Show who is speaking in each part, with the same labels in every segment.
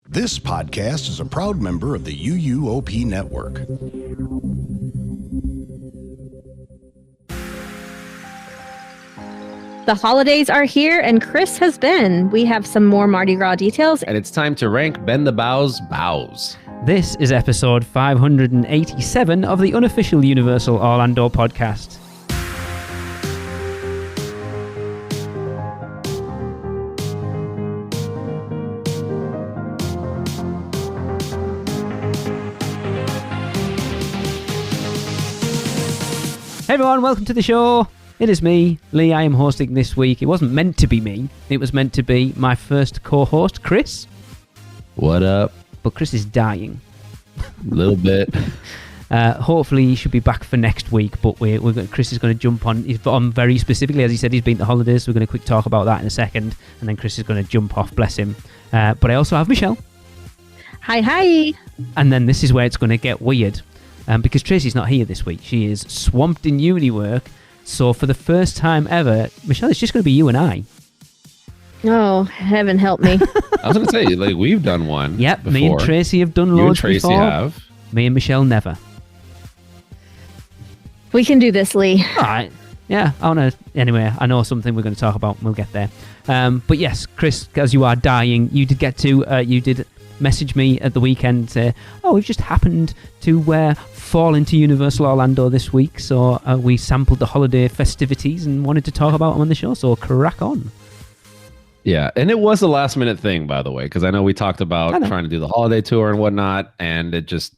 Speaker 1: This podcast is a proud member of the UUOP Network.
Speaker 2: The holidays are here, and Chris has been. We have some more Mardi Gras details.
Speaker 3: And it's time to rank Bend the Bao's bows.
Speaker 4: This is episode 587 of the Unofficial Universal Orlando Podcast. Hey everyone, welcome to the show. It is me, Lee. I am hosting this week. It wasn't meant to be me. It was meant to be my first co-host, Chris.
Speaker 3: What up?
Speaker 4: But Chris is dying.
Speaker 3: A little bit.
Speaker 4: Hopefully he should be back for next week, but Chris is going to jump on. He's on very specifically, as he said, he's been to holidays, so we're going to quick talk about that in a second, and then Chris is going to jump off, bless him. But I also have Michelle.
Speaker 2: Hi.
Speaker 4: And then this is where it's going to get weird, because Tracy's not here this week. She is swamped in uni work. So for the first time ever, Michelle, it's just going to be you and I.
Speaker 2: Oh, heaven help me.
Speaker 3: I was going to say, like, we've done one.
Speaker 4: Yep,
Speaker 3: before.
Speaker 4: me and Tracy have done loads before.
Speaker 3: You and Tracy have.
Speaker 4: Me and Michelle never.
Speaker 2: We can do this, Lee.
Speaker 4: All right. Yeah, anyway, I know something we're going to talk about. We'll get there. But yes, Chris, as you are dying, you did message me at the weekend and say, we've just happened to fall into Universal Orlando this week, so we sampled the holiday festivities and wanted to talk about them on the show, so crack on.
Speaker 3: Yeah, and it was a last minute thing, by the way, because I know we talked about trying to do the holiday tour and whatnot, and it just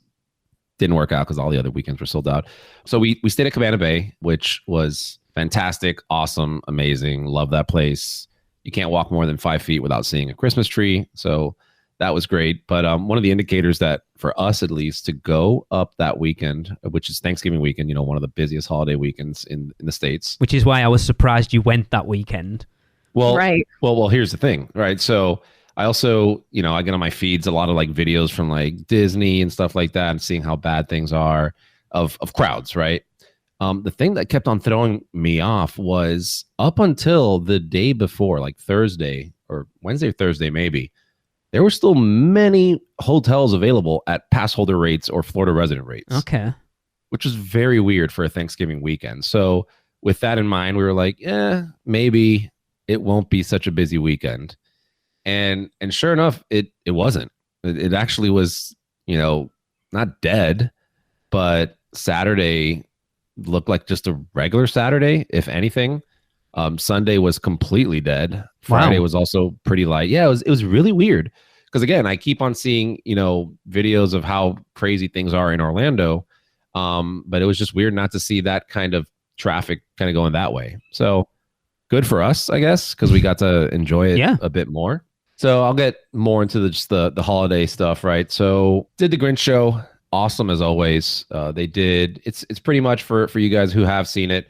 Speaker 3: didn't work out because all the other weekends were sold out. So we stayed at Cabana Bay, which was fantastic, awesome, amazing. Love that place. You can't walk more than 5 feet without seeing a Christmas tree, so that was great. But one of the indicators that, for us at least, to go up that weekend, which is Thanksgiving weekend, one of the busiest holiday weekends in the States.
Speaker 4: Which is why I was surprised you went that weekend.
Speaker 3: Well,
Speaker 2: right.
Speaker 3: Well, here's the thing, right? So I also, I get on my feeds a lot of like videos from like Disney and stuff like that and seeing how bad things are of crowds, right? The thing that kept on throwing me off was up until the day before, like Thursday or Wednesday or Thursday, maybe, there were still many hotels available at pass holder rates or Florida resident rates.
Speaker 4: Okay.
Speaker 3: Which is very weird for a Thanksgiving weekend. So with that in mind, we were like, maybe it won't be such a busy weekend. And sure enough, it wasn't. It actually was, not dead, but Saturday looked like just a regular Saturday, if anything. Sunday was completely dead. Friday was also pretty light. Yeah, it was really weird. Because again, I keep on seeing, videos of how crazy things are in Orlando. But it was just weird not to see that kind of traffic kind of going that way. So good for us, I guess, because we got to enjoy it a bit more. So I'll get more into the holiday stuff, right? So did the Grinch show. Awesome as always. They did. It's pretty much for you guys who have seen it.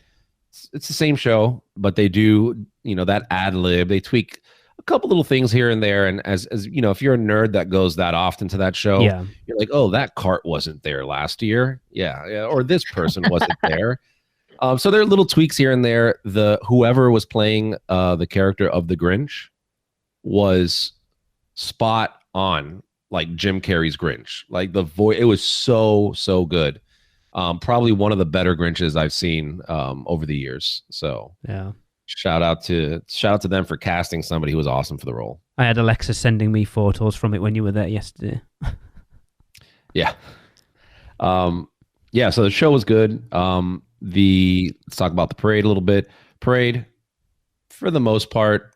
Speaker 3: It's the same show, but they do, that ad lib. They tweak a couple little things here and there. And as if you're a nerd that goes that often to that show, you're like, oh, that cart wasn't there last year. Yeah. Or this person wasn't there. So there are little tweaks here and there. Whoever was playing the character of the Grinch was spot on, like Jim Carrey's Grinch. Like the voice, it was so good. Probably one of the better Grinches I've seen over the years. So
Speaker 4: yeah,
Speaker 3: shout out to them for casting somebody who was awesome for the role.
Speaker 4: I had Alexa sending me photos from it when you were there yesterday.
Speaker 3: Yeah. So the show was good. Let's talk about the parade a little bit. Parade, for the most part,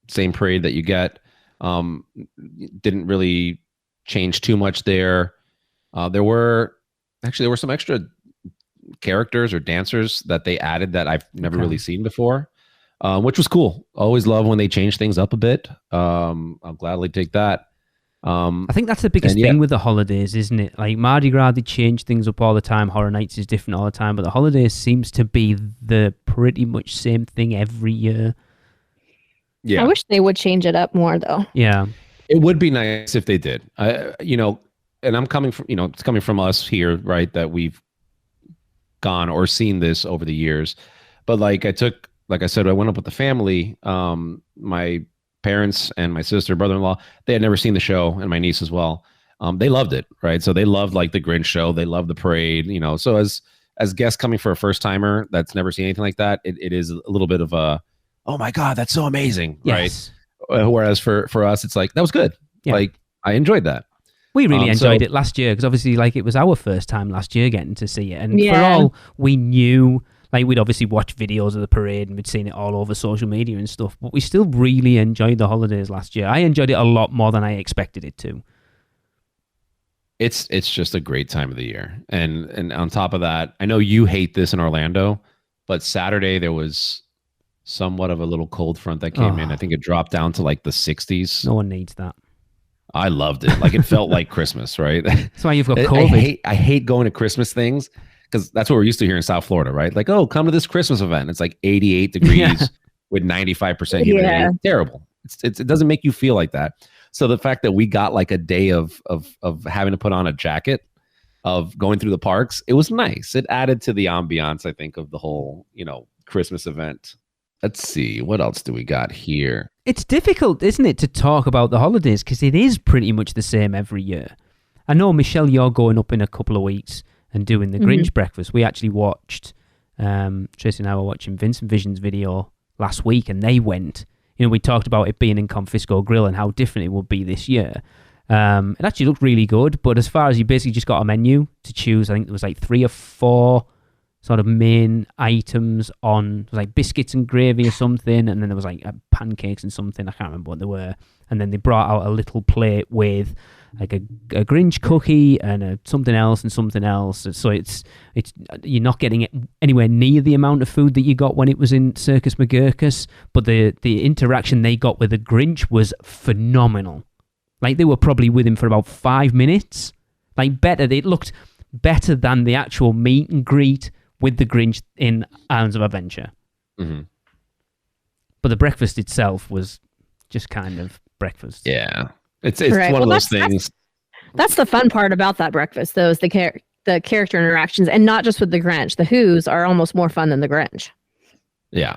Speaker 3: same parade that you get. Didn't really change too much there. There were some extra characters or dancers that they added that I've never really seen before, which was cool. Always love when they change things up a bit. I'll gladly take that.
Speaker 4: I think that's the biggest thing with the holidays, isn't it? Like Mardi Gras, they change things up all the time. Horror Nights is different all the time, but the holidays seems to be the pretty much same thing every year.
Speaker 3: Yeah,
Speaker 2: I wish they would change it up more, though.
Speaker 4: Yeah,
Speaker 3: it would be nice if they did. And I'm coming from, it's coming from us here, right? That we've gone or seen this over the years. But like I said, I went up with the family. My parents and my sister, brother-in-law, they had never seen the show, and my niece as well. They loved it, right? So they loved like the Grinch show. They loved the parade, you know. So as guests coming for a first timer that's never seen anything like that, it is a little bit of a, oh my God, that's so amazing,
Speaker 4: Yes.
Speaker 3: right? Whereas for us, it's like, that was good.
Speaker 4: Yeah.
Speaker 3: Like, I enjoyed that.
Speaker 4: We really enjoyed it last year because obviously, like, it was our first time last year getting to see it, and for all we knew, like, we'd obviously watched videos of the parade and we'd seen it all over social media and stuff, but we still really enjoyed the holidays last year. I enjoyed it a lot more than I expected it to.
Speaker 3: It's just a great time of the year, and on top of that, I know you hate this in Orlando, but Saturday there was somewhat of a little cold front that came in. I think it dropped down to like the 60s.
Speaker 4: No one needs that.
Speaker 3: I loved it. Like, it felt like Christmas, right?
Speaker 4: That's why you've got COVID.
Speaker 3: I hate going to Christmas things because that's what we're used to here in South Florida, right? Like, oh, come to this Christmas event. It's like 88 degrees with 95% humidity.
Speaker 2: Yeah.
Speaker 3: It's terrible. It doesn't make you feel like that. So the fact that we got like a day of having to put on a jacket, of going through the parks, it was nice. It added to the ambiance, I think, of the whole, you know, Christmas event. Let's see, what else do we got here?
Speaker 4: It's difficult, isn't it, to talk about the holidays because it is pretty much the same every year. I know, Michelle, you're going up in a couple of weeks and doing the Grinch breakfast. We actually watched, Tracy and I were watching Vincent Vision's video last week, and they went. You know, we talked about it being in Confisco Grill and how different it would be this year. It actually looked really good, but as far as you basically just got a menu to choose, I think there was like 3 or 4 sort of main items on. It was like biscuits and gravy or something, and then there was like pancakes and something. I can't remember what they were. And then they brought out a little plate with like a Grinch cookie and something else and something else. So it's you're not getting it anywhere near the amount of food that you got when it was in Circus McGurkus, but the interaction they got with the Grinch was phenomenal. Like, they were probably with him for about 5 minutes. Like, it looked better than the actual meet and greet with the Grinch in Islands of Adventure.
Speaker 3: Mm-hmm.
Speaker 4: But the breakfast itself was just kind of breakfast.
Speaker 3: Yeah. It's right. One of those things.
Speaker 2: That's the fun part about that breakfast, though, is the character interactions, and not just with the Grinch. The Who's are almost more fun than the Grinch.
Speaker 3: Yeah.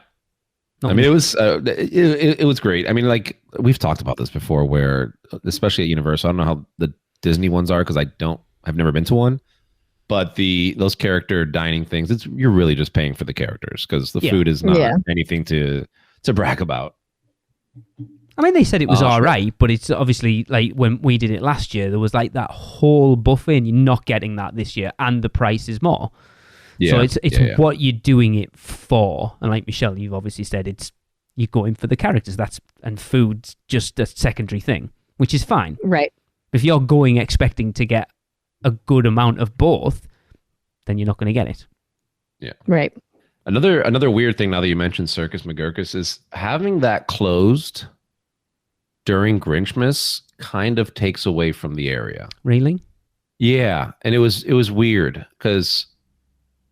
Speaker 3: I mean, it was great. I mean, like, we've talked about this before, where, especially at Universal, I don't know how the Disney ones are because I've never been to one, but those character dining things, you're really just paying for the characters because the food is not anything to brag about.
Speaker 4: I mean, they said it was all right, but it's obviously, like, when we did it last year, there was like that whole buffet, and you're not getting that this year, and the price is more. Yeah, so it's what you're doing it for. And like Michelle, you've obviously said you're going for the characters. And food's just a secondary thing, which is fine.
Speaker 2: Right.
Speaker 4: If you're going expecting to get a good amount of both, then you're not going to get it.
Speaker 3: Yeah.
Speaker 2: Right.
Speaker 3: Another weird thing, now that you mentioned Circus McGurkus, is having that closed during Grinchmas kind of takes away from the area.
Speaker 4: Really?
Speaker 3: Yeah. And it was weird because,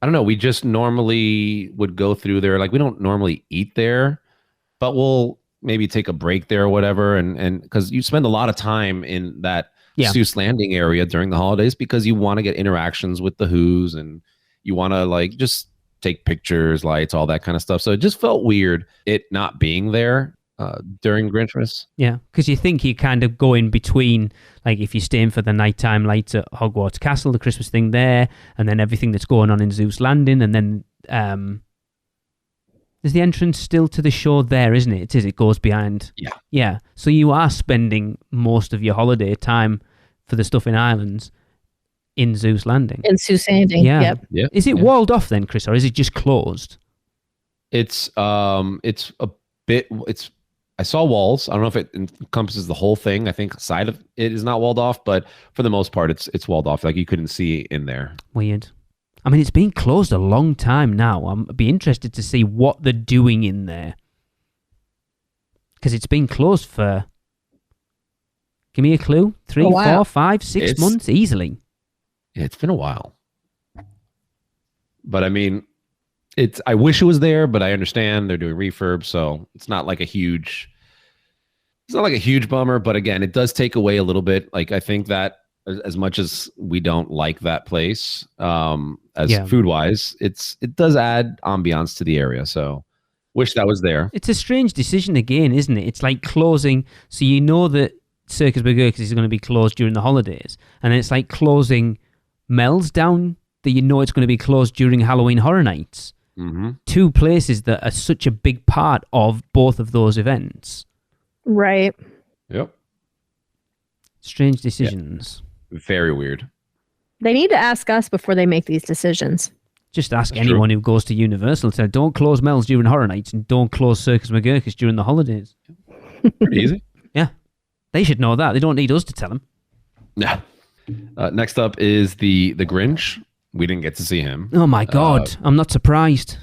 Speaker 3: I don't know, we just normally would go through there. Like, we don't normally eat there, but we'll maybe take a break there or whatever. And because you spend a lot of time in that Seuss Landing area during the holidays because you want to get interactions with the Who's, and you want to, like, just take pictures, lights, all that kind of stuff. So it just felt weird it not being there during Grinchmas. Yeah,
Speaker 4: because you think you kind of go in between, like, if you're staying for the nighttime lights at Hogwarts Castle, the Christmas thing there, and then everything that's going on in Zeus Landing, and then there's the entrance still to the show there, isn't it? It goes behind. Yeah. So you are spending most of your holiday time for the stuff in Islands in Zeus Landing.
Speaker 2: In Zeus Landing.
Speaker 4: Yeah. Yep. Is it walled off then, Chris, or is it just closed?
Speaker 3: It's a bit. I saw walls. I don't know if it encompasses the whole thing. I think side of it is not walled off, but for the most part, it's walled off. Like, you couldn't see in there.
Speaker 4: Weird. I mean, it's been closed a long time now. I'd be interested to see what they're doing in there. Because it's been closed for, give me a clue, 3, 4, 5, 6 months easily.
Speaker 3: Yeah, it's been a while. But I mean, I wish it was there, but I understand they're doing refurb, so it's not like a huge bummer. But again, it does take away a little bit. Like, I think that as much as we don't like that place, food wise, it does add ambiance to the area. So Wish that was there.
Speaker 4: It's a strange decision again, isn't it? It's like closing, so you know that Circus Burgerkis is going to be closed during the holidays, and then it's like closing Mel's down, that you know it's going to be closed during Halloween Horror Nights.
Speaker 3: Mm-hmm.
Speaker 4: Two places that are such a big part of both of those events.
Speaker 2: Right.
Speaker 3: Yep.
Speaker 4: Strange decisions.
Speaker 3: Yeah. Very weird.
Speaker 2: They need to ask us before they make these decisions.
Speaker 4: Just ask
Speaker 3: That's
Speaker 4: anyone
Speaker 3: true.
Speaker 4: who goes to Universal. Say, don't close Mel's during Horror Nights and don't close Circus McGurkis during the holidays.
Speaker 3: Pretty easy.
Speaker 4: Yeah. They should know that. They don't need us to tell them.
Speaker 3: Yeah. Next up is the Grinch. We didn't get to see him.
Speaker 4: Oh my God. I'm not surprised.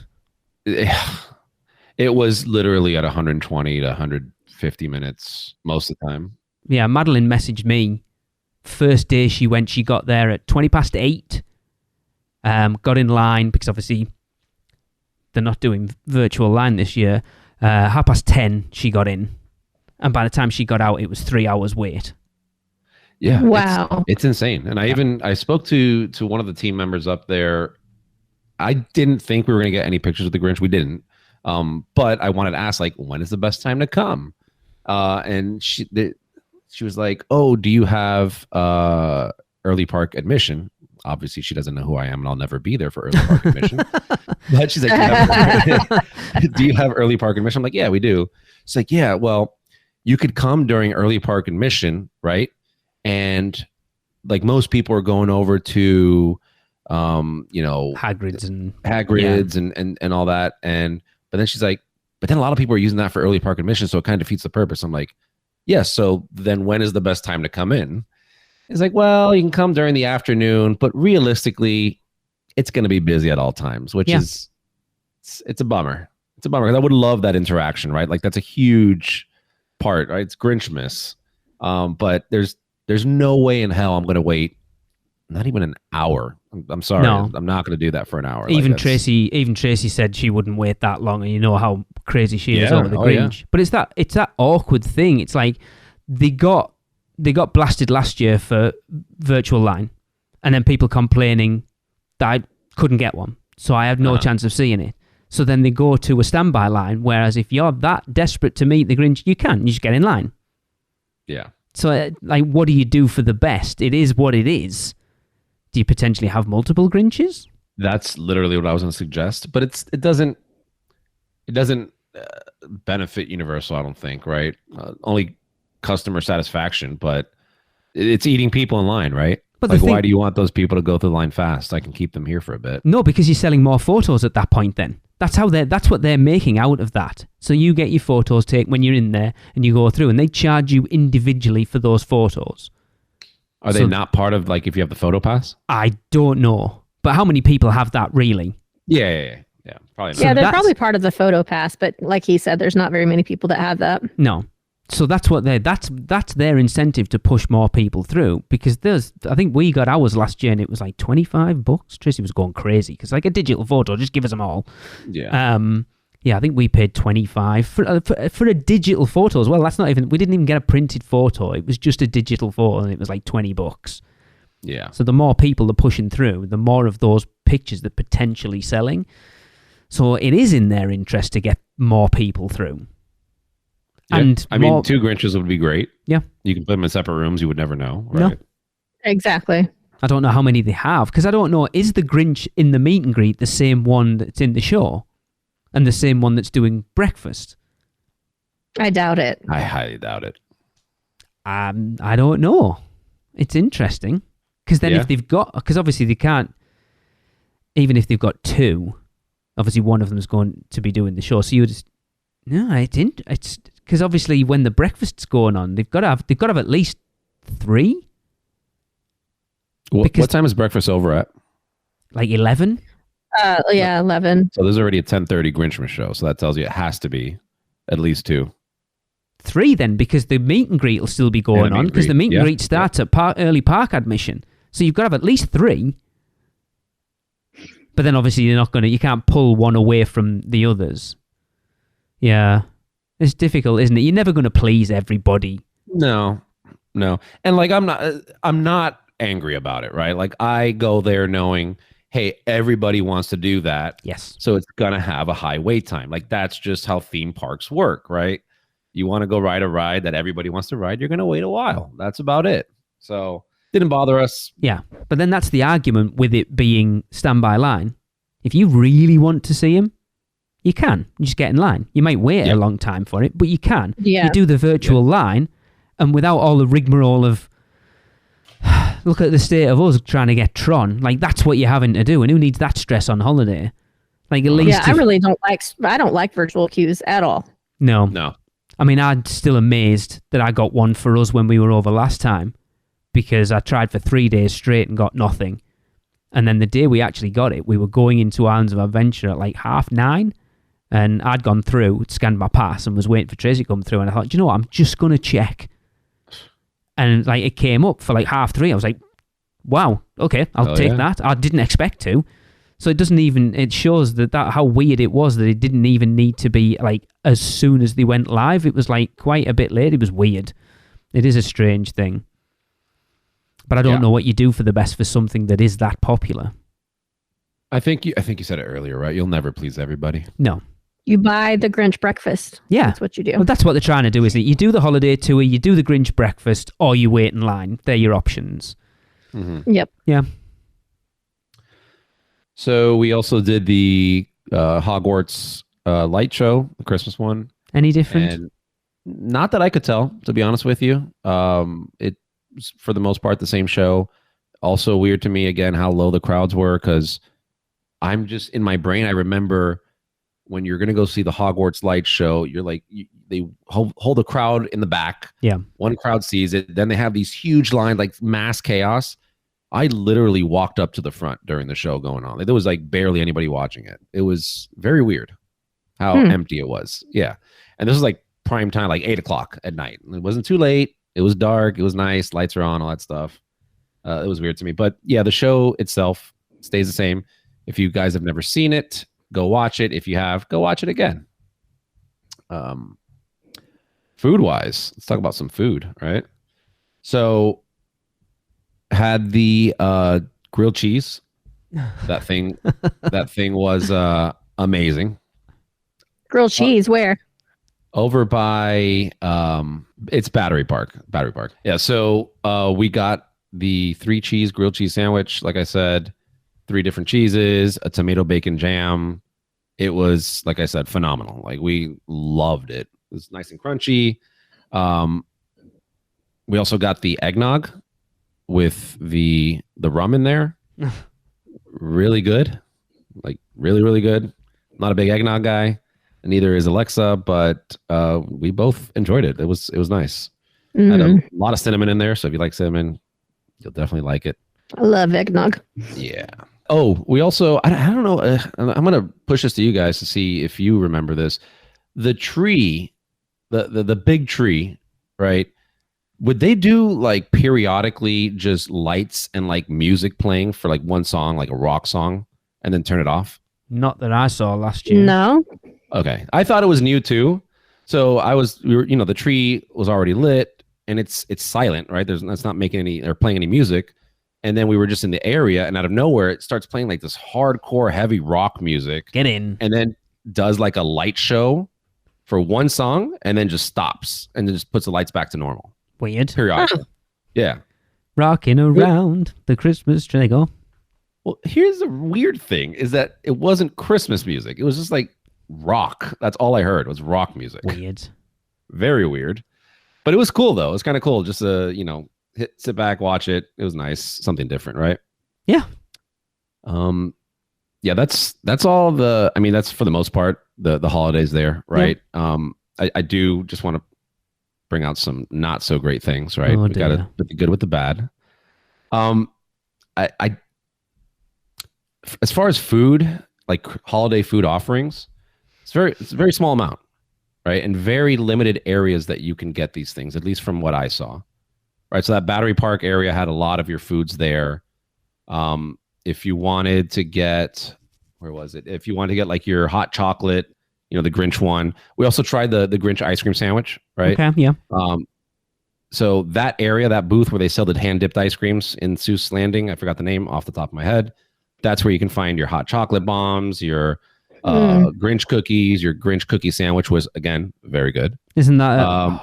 Speaker 3: It was literally at 120 to 150 minutes most of the time.
Speaker 4: Yeah, Madeline messaged me. First day she went, she got there at 8:20. Got in line because obviously they're not doing virtual line this year. 10:30 she got in. And by the time she got out, it was 3 hours wait.
Speaker 3: Yeah.
Speaker 2: Wow.
Speaker 3: It's insane. And I spoke to one of the team members up there. I didn't think we were going to get any pictures of the Grinch. We didn't. But I wanted to ask, like, when is the best time to come? And she was like, oh, do you have early park admission? Obviously, she doesn't know who I am, and I'll never be there for early park admission. But she's like, do you have early park admission? I'm like, yeah, we do. She's like, yeah, well, you could come during early park admission, right? And like most people are going over to,
Speaker 4: Hagrid's
Speaker 3: and all that. But then she's like, but then a lot of people are using that for early park admission, so it kind of defeats the purpose. I'm like, yes. So then when is the best time to come in? It's like, well, you can come during the afternoon, but realistically, it's going to be busy at all times, which is, it's a bummer. It's a bummer because I would love that interaction, right? Like that's a huge part, right? It's Grinchmas. But there's no way in hell I'm going to wait not even an hour. I'm sorry.
Speaker 4: No.
Speaker 3: I'm not going to do that for an hour.
Speaker 4: Even Tracy said she wouldn't wait that long, and you know how crazy she is
Speaker 3: Yeah.
Speaker 4: over the
Speaker 3: Oh,
Speaker 4: Grinch.
Speaker 3: yeah.
Speaker 4: But it's that awkward thing. It's like they got blasted last year for virtual line, and then people complaining that I couldn't get one, so I had no chance of seeing it. So then they go to a standby line, whereas if you're that desperate to meet the Grinch, you just get in line.
Speaker 3: Yeah.
Speaker 4: So like, what do you do for the best? It is what it is. Do you potentially have multiple Grinches?
Speaker 3: That's literally what I was going to suggest, but it doesn't benefit Universal, I don't think, right? Only customer satisfaction, but it's eating people in line, right?
Speaker 4: But
Speaker 3: like, why do you want those people to go through the line fast? I can keep them here for a bit.
Speaker 4: No, because you're selling more photos at that point then. That's what they're making out of that. So you get your photos taken when you're in there and you go through, and they charge you individually for those photos.
Speaker 3: Are they not part of, like, if you have the photo pass?
Speaker 4: I don't know. But how many people have that really?
Speaker 3: Yeah. Probably not.
Speaker 2: Yeah, they're
Speaker 4: that's-
Speaker 2: probably part of the photo pass, but like he said, there's not very many people that have that.
Speaker 4: No. So that's their incentive to push more people through, because I think we got ours last year and it was like $25. Tracy was going crazy because like a digital photo, just give us them all.
Speaker 3: Yeah.
Speaker 4: Yeah, I think we paid $25 for a digital photo as well. We didn't even get a printed photo. It was just a digital photo and it was like $20.
Speaker 3: Yeah.
Speaker 4: So the more people are pushing through, the more of those pictures they're potentially selling. So it is in their interest to get more people through.
Speaker 3: Yeah.
Speaker 4: And
Speaker 3: I mean, 2 Grinches would be great.
Speaker 4: Yeah.
Speaker 3: You can put them in separate rooms. You would never know.
Speaker 4: No.
Speaker 3: Right?
Speaker 2: Exactly.
Speaker 4: I don't know how many they have, because I don't know, is the Grinch in the meet and greet the same one that's in the show and the same one that's doing breakfast?
Speaker 2: I doubt it.
Speaker 3: I highly doubt it.
Speaker 4: I don't know. It's interesting, because then if they've got, because obviously they can't, even if they've got 2, obviously one of them is going to be doing the show. So you just, no, it's because obviously when the breakfast's going on, they've got to have at least 3.
Speaker 3: What time is breakfast over at?
Speaker 4: Like 11?
Speaker 2: Yeah, 11.
Speaker 3: So there's already a 10:30 Grinchmas show. So that tells you it has to be at least 2.
Speaker 4: 3 then, because the meet and greet will still be going on, because the meet and greet starts at early park admission. So you've got to have at least 3. But then obviously you can't pull one away from the others. Yeah. It's difficult, isn't it? You're never going to please everybody.
Speaker 3: No. And like, I'm not angry about it, right? Like I go there knowing, hey, everybody wants to do that.
Speaker 4: Yes.
Speaker 3: So it's going to have a high wait time. Like that's just how theme parks work, right? You want to go ride a ride that everybody wants to ride, you're going to wait a while. That's about it. So didn't bother us.
Speaker 4: Yeah. But then that's the argument with it being standby line. If you really want to see him, you can. You just get in line. You might wait a long time for it, but you can.
Speaker 2: Yeah.
Speaker 4: You do the virtual line, and without all the rigmarole of look at the state of us trying to get Tron. Like that's what you're having to do, and who needs that stress on holiday? Like at least.
Speaker 2: Yeah, I really don't like. I don't like virtual queues at all.
Speaker 3: No.
Speaker 4: I mean, I'm still amazed that I got one for us when we were over last time, because I tried for 3 days straight and got nothing. And then the day we actually got it, we were going into Islands of Adventure at like 9:30, and I'd gone through, scanned my pass, and was waiting for Tracy to come through. And I thought, do you know what? I'm just going to check. And like it came up for like 3:30. I was like, wow, okay, I'll take that. I didn't expect to. So it doesn't even, it shows that how weird it was that it didn't even need to be like as soon as they went live. It was like quite a bit late. It was weird. It is a strange thing. But I don't know what you do for the best for something that is that popular.
Speaker 3: I think you said it earlier, right? You'll never please everybody.
Speaker 4: No.
Speaker 2: You buy the Grinch breakfast.
Speaker 4: Yeah.
Speaker 2: That's what you do.
Speaker 4: Well, that's what they're trying to do, isn't it? You do the holiday tour, you do the Grinch breakfast, or you wait in line. They're your options.
Speaker 3: Mm-hmm.
Speaker 2: Yep.
Speaker 4: Yeah.
Speaker 3: So we also did the Hogwarts light show, the Christmas one.
Speaker 4: Any different?
Speaker 3: And not that I could tell, to be honest with you. It was for the most part the same show. Also weird to me again how low the crowds were, because I'm just in my brain. I remember when you're going to go see the Hogwarts light show, you're like they hold a crowd in the back.
Speaker 4: Yeah.
Speaker 3: One crowd sees it, then they have these huge lines, like mass chaos. I literally walked up to the front during the show going on. There was like barely anybody watching it. It was very weird how empty it was. Yeah. And this was like prime time, like 8:00 at night. It wasn't too late. It was dark. It was nice. Lights are on, all that stuff. It was weird to me. But yeah, the show itself stays the same. If you guys have never seen it, go watch it. If you have, go watch it again. Food-wise, let's talk about some food, right? So had the grilled cheese. That thing was amazing.
Speaker 2: Grilled cheese, where?
Speaker 3: Over by it's Battery Park. Yeah, so we got the 3-cheese grilled cheese sandwich, like I said, 3 different cheeses, a tomato bacon jam. It was, like I said, phenomenal. Like we loved it. It was nice and crunchy. We also got the eggnog with the rum in there. Really good. Like really, really good. Not a big eggnog guy. Neither is Alexa, but we both enjoyed it. It was nice.
Speaker 2: Mm-hmm.
Speaker 3: Had a lot of cinnamon in there, so if you like cinnamon, you'll definitely like it.
Speaker 2: I love eggnog.
Speaker 3: Yeah. Oh, we also, I don't know, I'm going to push this to you guys to see if you remember this. The tree, the big tree, right? Would they do like periodically just lights and like music playing for like one song, like a rock song, and then turn it off?
Speaker 4: Not that I saw last year.
Speaker 2: No.
Speaker 3: Okay. I thought it was new too. So the tree was already lit and it's silent, right? It's not making any or playing any music. And then we were just in the area, and out of nowhere, it starts playing like this hardcore, heavy rock music.
Speaker 4: Get in.
Speaker 3: And then does like a light show for one song, and then just stops, and then just puts the lights back to normal.
Speaker 4: Weird.
Speaker 3: Periodically. Yeah.
Speaker 4: Rocking around the Christmas tree. There you go.
Speaker 3: Well, here's the weird thing, is that it wasn't Christmas music. It was just like rock. That's all I heard was rock music.
Speaker 4: Weird. Very
Speaker 3: weird. But it was cool, though. It was kind of cool. Just sit back, watch it. It was nice. Something different, right?
Speaker 4: Yeah.
Speaker 3: Yeah, that's all that's for the most part, the holidays there, right? Yeah. I do just want to bring out some not so great things, right? We got to put the good with the bad. I as far as food, like holiday food offerings, it's a very small amount, right? And very limited areas that you can get these things, at least from what I saw. Right, so that Battery Park area had a lot of your foods there. If you wanted to get, where was it? If you wanted to get like your hot chocolate, the Grinch one. We also tried the Grinch ice cream sandwich, right?
Speaker 4: Okay, yeah.
Speaker 3: So that area, that booth where they sell the hand dipped ice creams in Seuss Landing, I forgot the name off the top of my head. that's where you can find your hot chocolate bombs, your Grinch cookies. Your Grinch cookie sandwich was, again, very good.
Speaker 4: Isn't that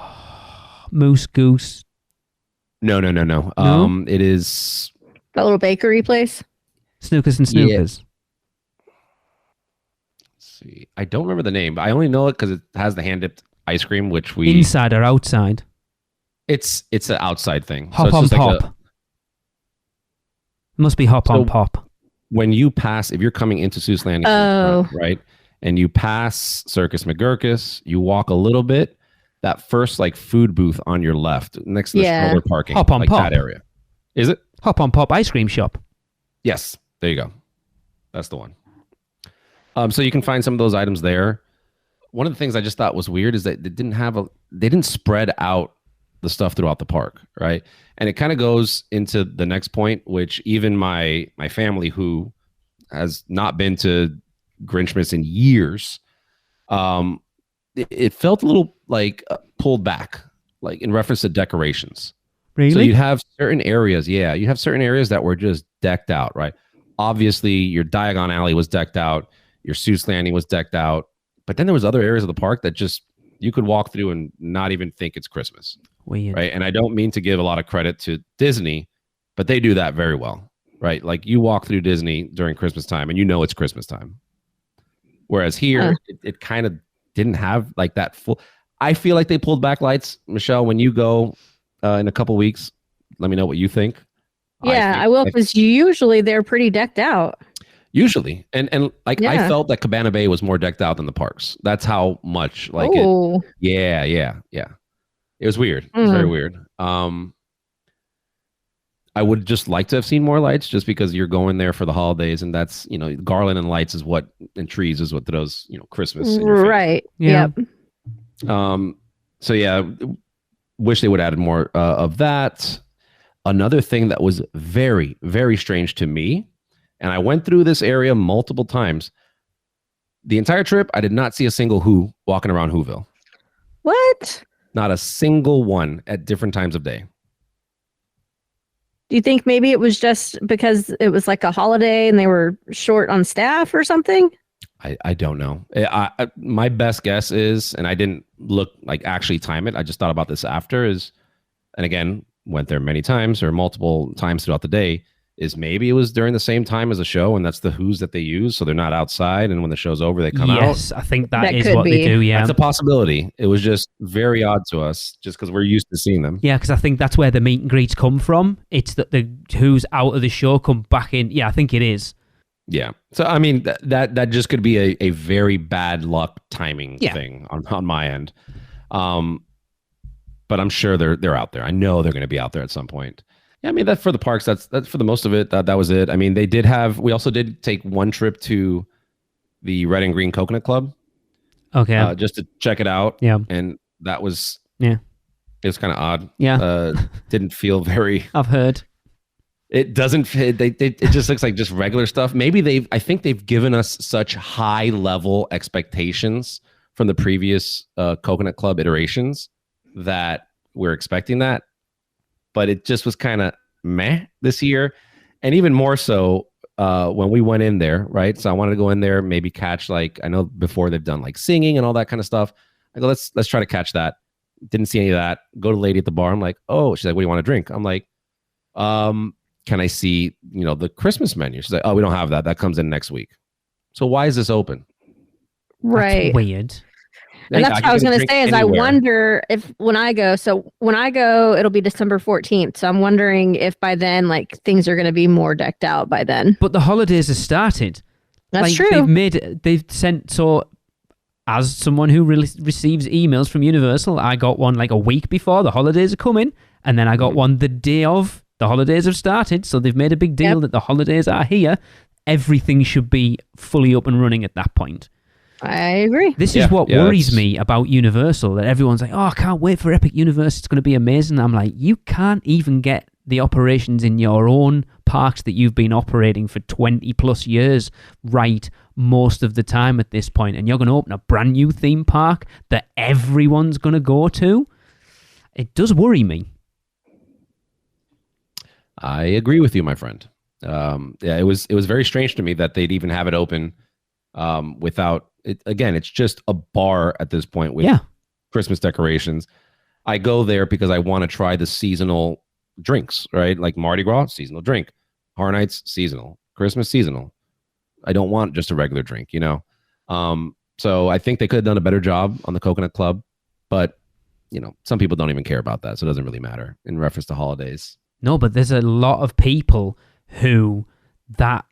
Speaker 4: Moose Goose?
Speaker 3: No.
Speaker 4: No?
Speaker 3: It is
Speaker 2: That little bakery place.
Speaker 4: Snookers and Snookers.
Speaker 3: Yeah. Let's see. I don't remember the name, but I only know it because it has the hand-dipped ice cream, which we...
Speaker 4: Inside or outside?
Speaker 3: It's an outside thing.
Speaker 4: Hop
Speaker 3: it's
Speaker 4: on
Speaker 3: just
Speaker 4: pop.
Speaker 3: Like
Speaker 4: Must be hop on pop.
Speaker 3: when you pass, if you're coming into Seuss Landing, right, and you pass Circus McGurkus, you walk a little bit, that first like food booth on your left, next to the stroller parking,
Speaker 4: Hop on
Speaker 3: like
Speaker 4: pop.
Speaker 3: that area. Is it?
Speaker 4: Hop on Pop ice cream shop.
Speaker 3: Yes, there you go. That's the one. So you can find some of those items there. One of the things I just thought was weird is that they didn't spread out the stuff throughout the park, right? And it kind of goes into the next point, which even my family, who has not been to Grinchmas in years, it felt a little like pulled back, like in reference to decorations.
Speaker 4: Really?
Speaker 3: So you'd have certain areas, you have certain areas that were just decked out, right? Obviously, your Diagon Alley was decked out, your Seuss Landing was decked out, but then there was other areas of the park that just you could walk through and not even think it's Christmas.
Speaker 4: Weird.
Speaker 3: Right. And I don't mean to give a lot of credit to Disney, but they do that very well. Right. Like you walk through Disney during Christmas time and you know it's Christmas time. Whereas here, it kind of didn't have like that full. I feel like they pulled back lights. Michelle, when you go in a couple weeks, let me know what you think.
Speaker 2: Yeah, I will, because usually they're pretty decked out.
Speaker 3: Usually. And like I felt that Cabana Bay was more decked out than the parks. That's how much like it. Yeah. It was weird. It was very weird. I would just like to have seen more lights just because you're going there for the holidays, and that's, garland and lights is what, and trees is what those, Christmas.
Speaker 2: Right. Yeah.
Speaker 3: Yep. So yeah, wish they would have added more of that. Another thing that was very, very strange to me, and I went through this area multiple times. The entire trip, I did not see a single Who walking around Whoville.
Speaker 2: What?
Speaker 3: Not a single one at different times of day.
Speaker 2: Do you think maybe it was just because it was like a holiday and they were short on staff or something?
Speaker 3: I don't know. My best guess is, and I didn't look like actually time it, I just thought about this after, is, and again, went there many times or multiple times throughout the day, is maybe it was during the same time as a show, and that's the Who's that they use, so they're not outside, and when the show's over, they come out.
Speaker 4: Yes, I think that is what they do, yeah.
Speaker 3: That's a possibility. It was just very odd to us, just because we're used to seeing them.
Speaker 4: Yeah, because I think that's where the meet and greets come from. It's that the Who's out of the show come back in. Yeah, I think it is.
Speaker 3: Yeah. So, I mean, that just could be a very bad luck timing thing on my end. But I'm sure they're out there. I know they're going to be out there at some point. Yeah, I mean, that for the parks, that's for the most of it. That was it. I mean, we also did take one trip to the Red and Green Coconut Club.
Speaker 4: Okay.
Speaker 3: Just to check it out.
Speaker 4: Yeah.
Speaker 3: And that was,
Speaker 4: it
Speaker 3: was kind of odd.
Speaker 4: Yeah.
Speaker 3: Didn't feel very.
Speaker 4: I've heard.
Speaker 3: It doesn't fit. It just looks like just regular stuff. Maybe I think they've given us such high level expectations from the previous Coconut Club iterations that we're expecting that. But it just was kind of meh this year. And even more so when we went in there, right? So I wanted to go in there, maybe catch, like, I know before they've done like singing and all that kind of stuff. I go, let's try to catch that. Didn't see any of that. Go to the lady at the bar. I'm like, oh, she's like, what do you want to drink? I'm like, can I see, the Christmas menu? She's like, oh, we don't have that. That comes in next week. So why is this open?
Speaker 2: Right.
Speaker 4: That's weird.
Speaker 2: And that's what I was going to say is anywhere. I wonder if when I go, it'll be December 14th. So I'm wondering if by then, like, things are going to be more decked out by then.
Speaker 4: But the holidays have started.
Speaker 2: That's true.
Speaker 4: They've sent, so as someone who receives emails from Universal, I got one like a week before the holidays are coming. And then I got one the day of the holidays have started. So they've made a big deal that the holidays are here. Everything should be fully up and running at that point.
Speaker 2: I agree.
Speaker 4: This is what worries me about Universal, that everyone's like, oh, I can't wait for Epic Universe. It's going to be amazing. I'm like, you can't even get the operations in your own parks that you've been operating for 20 plus years right most of the time at this point. And you're going to open a brand new theme park that everyone's going to go to. It does worry me.
Speaker 3: I agree with you, my friend. Yeah, it was very strange to me that they'd even have it open without it. Again, it's just a bar at this point with Christmas decorations. I go there because I want to try the seasonal drinks, right? Like Mardi Gras, seasonal drink. Horror Nights, seasonal. Christmas, seasonal. I don't want just a regular drink, you know? So I think they could have done a better job on the Coconut Club, but you know, some people don't even care about that, so it doesn't really matter in reference to holidays.
Speaker 4: No, but there's a lot of people who that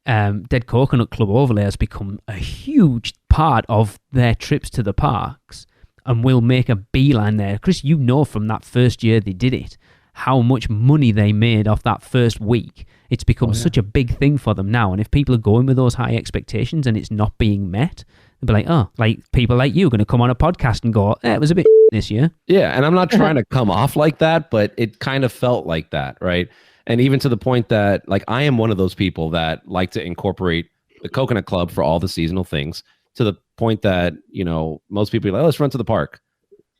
Speaker 4: Dead Coconut Club overlay has become a huge part of their trips to the parks and will make a beeline there. Chris, you know from that first year they did it, how much money they made off that first week. It's become such a big thing for them now. And if people are going with those high expectations and it's not being met, they'll be like, oh, like people like you are going to come on a podcast and go, it was a bit this year.
Speaker 3: Yeah, and I'm not trying to come off like that, but it kind of felt like that, right? And even to the point that, like, I am one of those people that like to incorporate the Coconut Club for all the seasonal things, to the point that, you know, most people are like, oh, let's run to the park.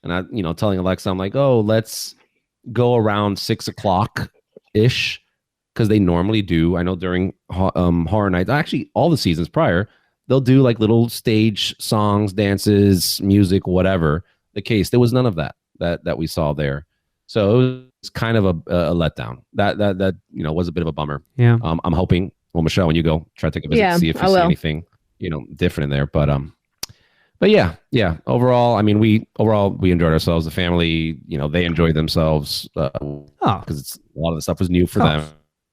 Speaker 3: And I, you know, telling Alexa, I'm like, oh, let's go around 6 o'clock-ish, because they normally do. I know during Horror Nights, actually all the seasons prior, they'll do like little stage songs, dances, music, whatever the case. There was none of that we saw there. So it was kind of a letdown. That you know, was a bit of a bummer.
Speaker 4: Yeah.
Speaker 3: I'm hoping, well, Michelle, when you go, try to take a visit, see if you see anything, you know, different in there. But yeah. Overall, I mean, we enjoyed ourselves. The family, you know, they enjoyed themselves because a lot of the stuff was new for them.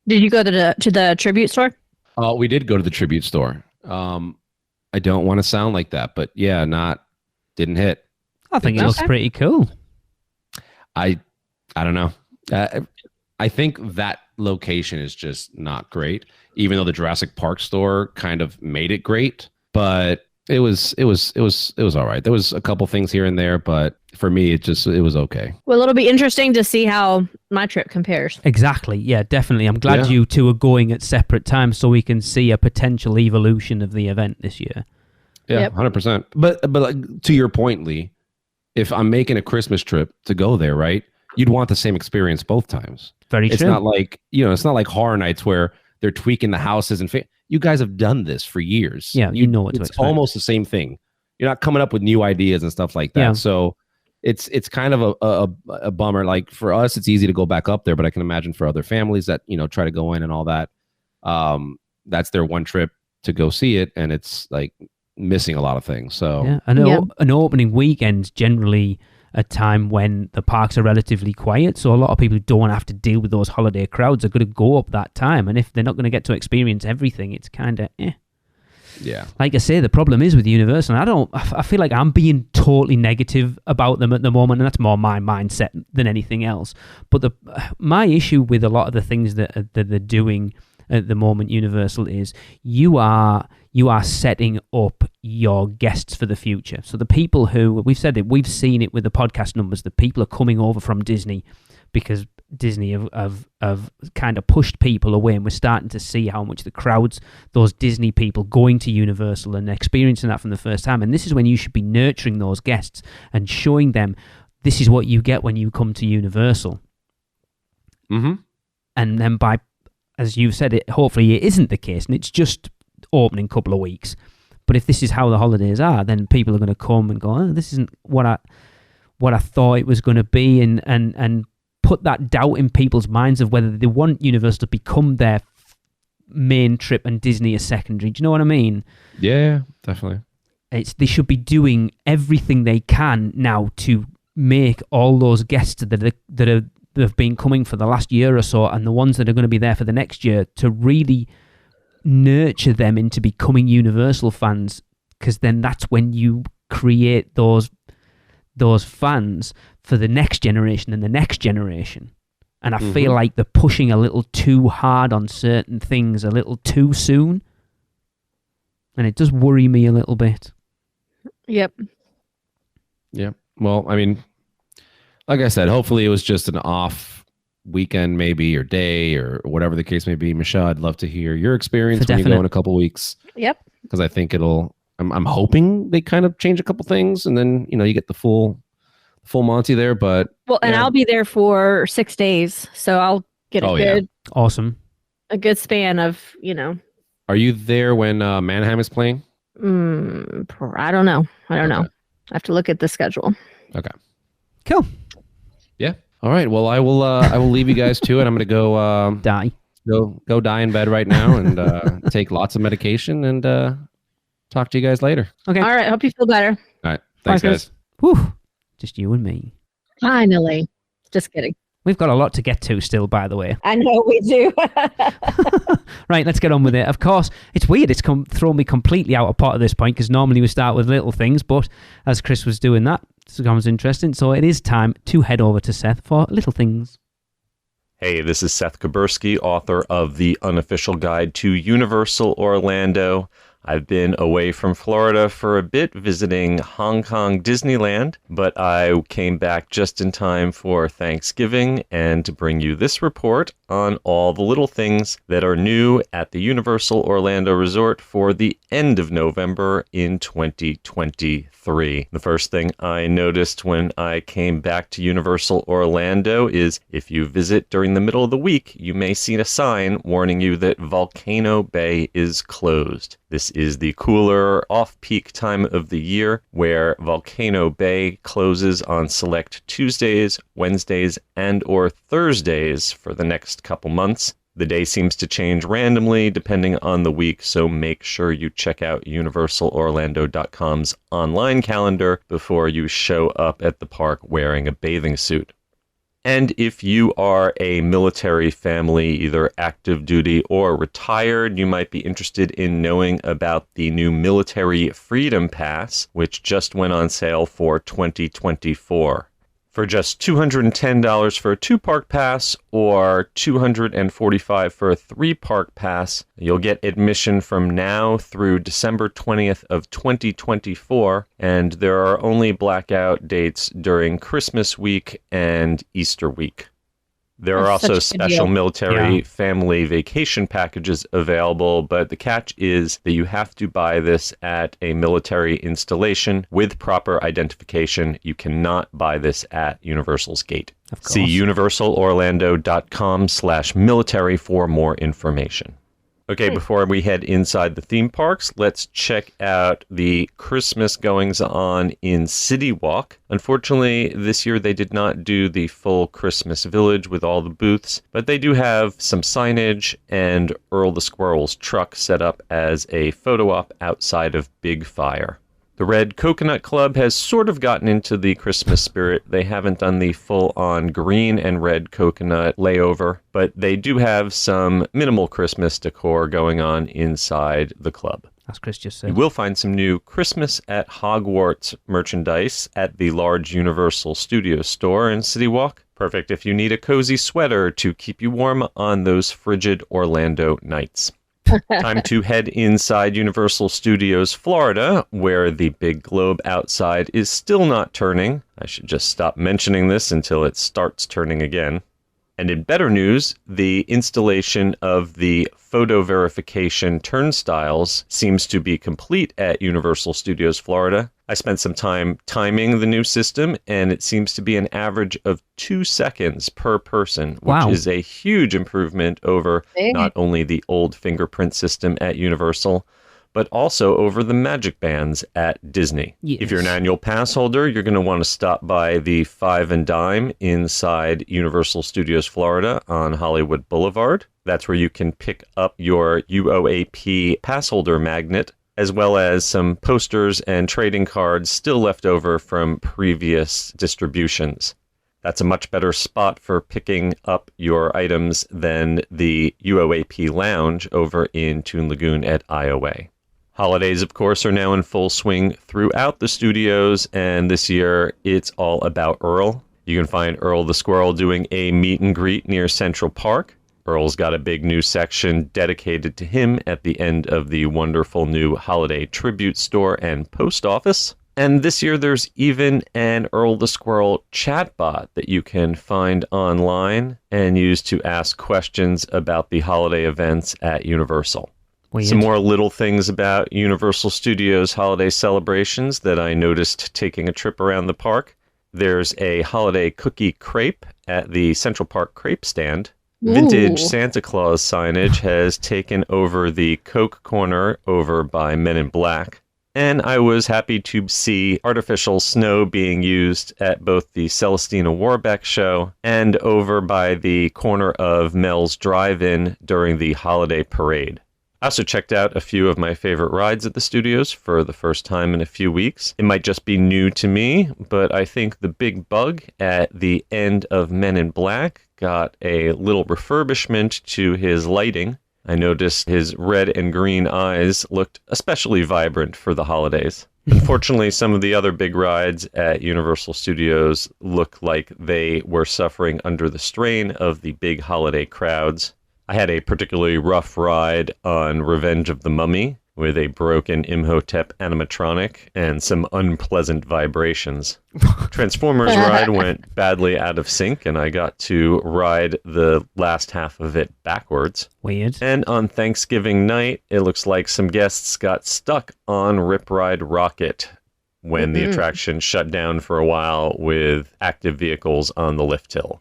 Speaker 2: Did you go to the tribute store?
Speaker 3: We did go to the tribute store. I don't want to sound like that, but yeah, didn't hit.
Speaker 4: I think it looks pretty cool.
Speaker 3: I don't know. I think that location is just not great, even though the Jurassic Park store kind of made it great, but it was all right. There was a couple things here and there, but for me, it was okay.
Speaker 2: Well, it'll be interesting to see how my trip compares.
Speaker 4: Exactly. Yeah, definitely. I'm glad you two are going at separate times so we can see a potential evolution of the event this year.
Speaker 3: Yeah, 100%. But like, to your point, Lee, if I'm making a Christmas trip to go there, right, you'd want the same experience both times.
Speaker 4: Very true.
Speaker 3: It's not like, you know, it's not like Horror Nights where they're tweaking the houses and you guys have done this for years.
Speaker 4: Yeah, you know what to expect.
Speaker 3: It's almost the same thing. You're not coming up with new ideas and stuff like that. Yeah. So it's kind of a bummer. Like for us, it's easy to go back up there, but I can imagine for other families that, you know, try to go in and all that, that's their one trip to go see it, and it's like missing a lot of things. So
Speaker 4: yeah, I know an opening weekend's generally a time when the parks are relatively quiet, so a lot of people who don't have to deal with those holiday crowds are going to go up that time, and if they're not going to get to experience everything, it's kind of
Speaker 3: Yeah.
Speaker 4: Like I say, the problem is with Universal, and I feel like I'm being totally negative about them at the moment, and that's more my mindset than anything else. But my issue with a lot of the things that they're doing at the moment, Universal, is you are setting up your guests for the future. So the people who, we've said it, we've seen it with the podcast numbers, the people are coming over from Disney because Disney have kind of pushed people away, and we're starting to see how much the crowds, those Disney people going to Universal and experiencing that from the first time. And this is when you should be nurturing those guests and showing them this is what you get when you come to Universal.
Speaker 3: Mm-hmm.
Speaker 4: And then by, as you've said, hopefully it isn't the case and it's just opening couple of weeks. But if this is how the holidays are, then people are going to come and go, oh, this isn't what I thought it was going to be, and put that doubt in people's minds of whether they want Universal to become their main trip and Disney a secondary. Do you know what I mean?
Speaker 3: Yeah, definitely.
Speaker 4: They should be doing everything they can now to make all those guests that have been coming for the last year or so, and the ones that are going to be there for the next year, to really nurture them into becoming Universal fans, because then that's when you create those fans for the next generation and the next generation. And I feel like they're pushing a little too hard on certain things a little too soon, and it does worry me a little bit.
Speaker 2: Yep.
Speaker 3: Well, I mean, like I said, hopefully it was just an off weekend, maybe, or day, or whatever the case may be. Michelle, I'd love to hear your experience when you go in a couple weeks.
Speaker 2: Yep.
Speaker 3: Because I think I'm hoping they kind of change a couple things, and then, you know, you get the full Monty there. But
Speaker 2: I'll be there for 6 days, so I'll get a good
Speaker 4: awesome
Speaker 2: a good span of,
Speaker 3: Are you there when Mannheim is playing?
Speaker 2: I don't know. I have to look at the schedule.
Speaker 3: Okay.
Speaker 4: Cool.
Speaker 3: Yeah. All right. Well, I will leave you guys to it. I'm going to go
Speaker 4: Die.
Speaker 3: Go die in bed right now and take lots of medication and talk to you guys later.
Speaker 4: Okay.
Speaker 2: All right. Hope you feel better.
Speaker 3: All right. Thanks, guys.
Speaker 4: Whew. Just you and me.
Speaker 2: Finally. Just kidding.
Speaker 4: We've got a lot to get to still, by the way.
Speaker 2: I know we do.
Speaker 4: Right, let's get on with it. Of course, it's weird. It's thrown me completely out of pot at this point because normally we start with little things, but as Chris was doing that, it becomes interesting. So it is time to head over to Seth for little things.
Speaker 5: Hey, this is Seth Kuberski, author of The Unofficial Guide to Universal Orlando. I've been away from Florida for a bit visiting Hong Kong Disneyland, but I came back just in time for Thanksgiving and to bring you this report on all the little things that are new at the Universal Orlando Resort for the end of November in 2023. The first thing I noticed when I came back to Universal Orlando is if you visit during the middle of the week, you may see a sign warning you that Volcano Bay is closed. This is the cooler off-peak time of the year where Volcano Bay closes on select Tuesdays, Wednesdays, and or Thursdays for the next couple months. The day seems to change randomly depending on the week, so make sure you check out universalorlando.com's online calendar before you show up at the park wearing a bathing suit. And if you are a military family, either active duty or retired, you might be interested in knowing about the new Military Freedom Pass, which just went on sale for 2024. For just $210 for a 2-park pass or $245 for a 3-park pass, you'll get admission from now through December 20th of 2024, and there are only blackout dates during Christmas week and Easter week. There are also special military family vacation packages available, but the catch is that you have to buy this at a military installation with proper identification. You cannot buy this at Universal's gate. See universalorlando.com/military for more information. Okay, before we head inside the theme parks, let's check out the Christmas goings-on in City Walk. Unfortunately, this year they did not do the full Christmas Village with all the booths, but they do have some signage and Earl the Squirrel's truck set up as a photo op outside of Big Fire. The Red Coconut Club has sort of gotten into the Christmas spirit. They haven't done the full-on green and red coconut layover, but they do have some minimal Christmas decor going on inside the club.
Speaker 4: As Chris just said.
Speaker 5: You will find some new Christmas at Hogwarts merchandise at the large Universal Studios store in City Walk. Perfect if you need a cozy sweater to keep you warm on those frigid Orlando nights. Time to head inside Universal Studios Florida, where the big globe outside is still not turning. I should just stop mentioning this until it starts turning again. And in better news, the installation of the photo verification turnstiles seems to be complete at Universal Studios Florida. I spent some time timing the new system, and it seems to be an average of 2 seconds per person, which is a huge improvement over not only the old fingerprint system at Universal, but also over the Magic Bands at Disney.
Speaker 4: Yes.
Speaker 5: If you're an annual pass holder, you're going to want to stop by the Five and Dime inside Universal Studios Florida on Hollywood Boulevard. That's where you can pick up your UOAP pass holder magnet, as well as some posters and trading cards still left over from previous distributions. That's a much better spot for picking up your items than the UOAP Lounge over in Toon Lagoon at IOA. Holidays, of course, are now in full swing throughout the studios, and this year it's all about Earl. You can find Earl the Squirrel doing a meet and greet near Central Park. Earl's got a big new section dedicated to him at the end of the wonderful new holiday tribute store and post office. And this year there's even an Earl the Squirrel chatbot that you can find online and use to ask questions about the holiday events at Universal.
Speaker 4: Weird.
Speaker 5: Some more little things about Universal Studios holiday celebrations that I noticed taking a trip around the park. There's a holiday cookie crepe at the Central Park crepe stand. Vintage
Speaker 2: Ooh.
Speaker 5: Santa Claus signage has taken over the Coke corner over by Men in Black. And I was happy to see artificial snow being used at both the Celestina Warbeck show and over by the corner of Mel's Drive-In during the holiday parade. I also checked out a few of my favorite rides at the studios for the first time in a few weeks. It might just be new to me, but I think the Big Bug at the end of Men in Black got a little refurbishment to his lighting. I noticed his red and green eyes looked especially vibrant for the holidays. Unfortunately, some of the other big rides at Universal Studios look like they were suffering under the strain of the big holiday crowds. I had a particularly rough ride on Revenge of the Mummy with a broken Imhotep animatronic and some unpleasant vibrations. Transformers ride went badly out of sync, and I got to ride the last half of it backwards.
Speaker 4: Weird.
Speaker 5: And on Thanksgiving night, it looks like some guests got stuck on Rip Ride Rocket when the attraction shut down for a while with active vehicles on the lift hill.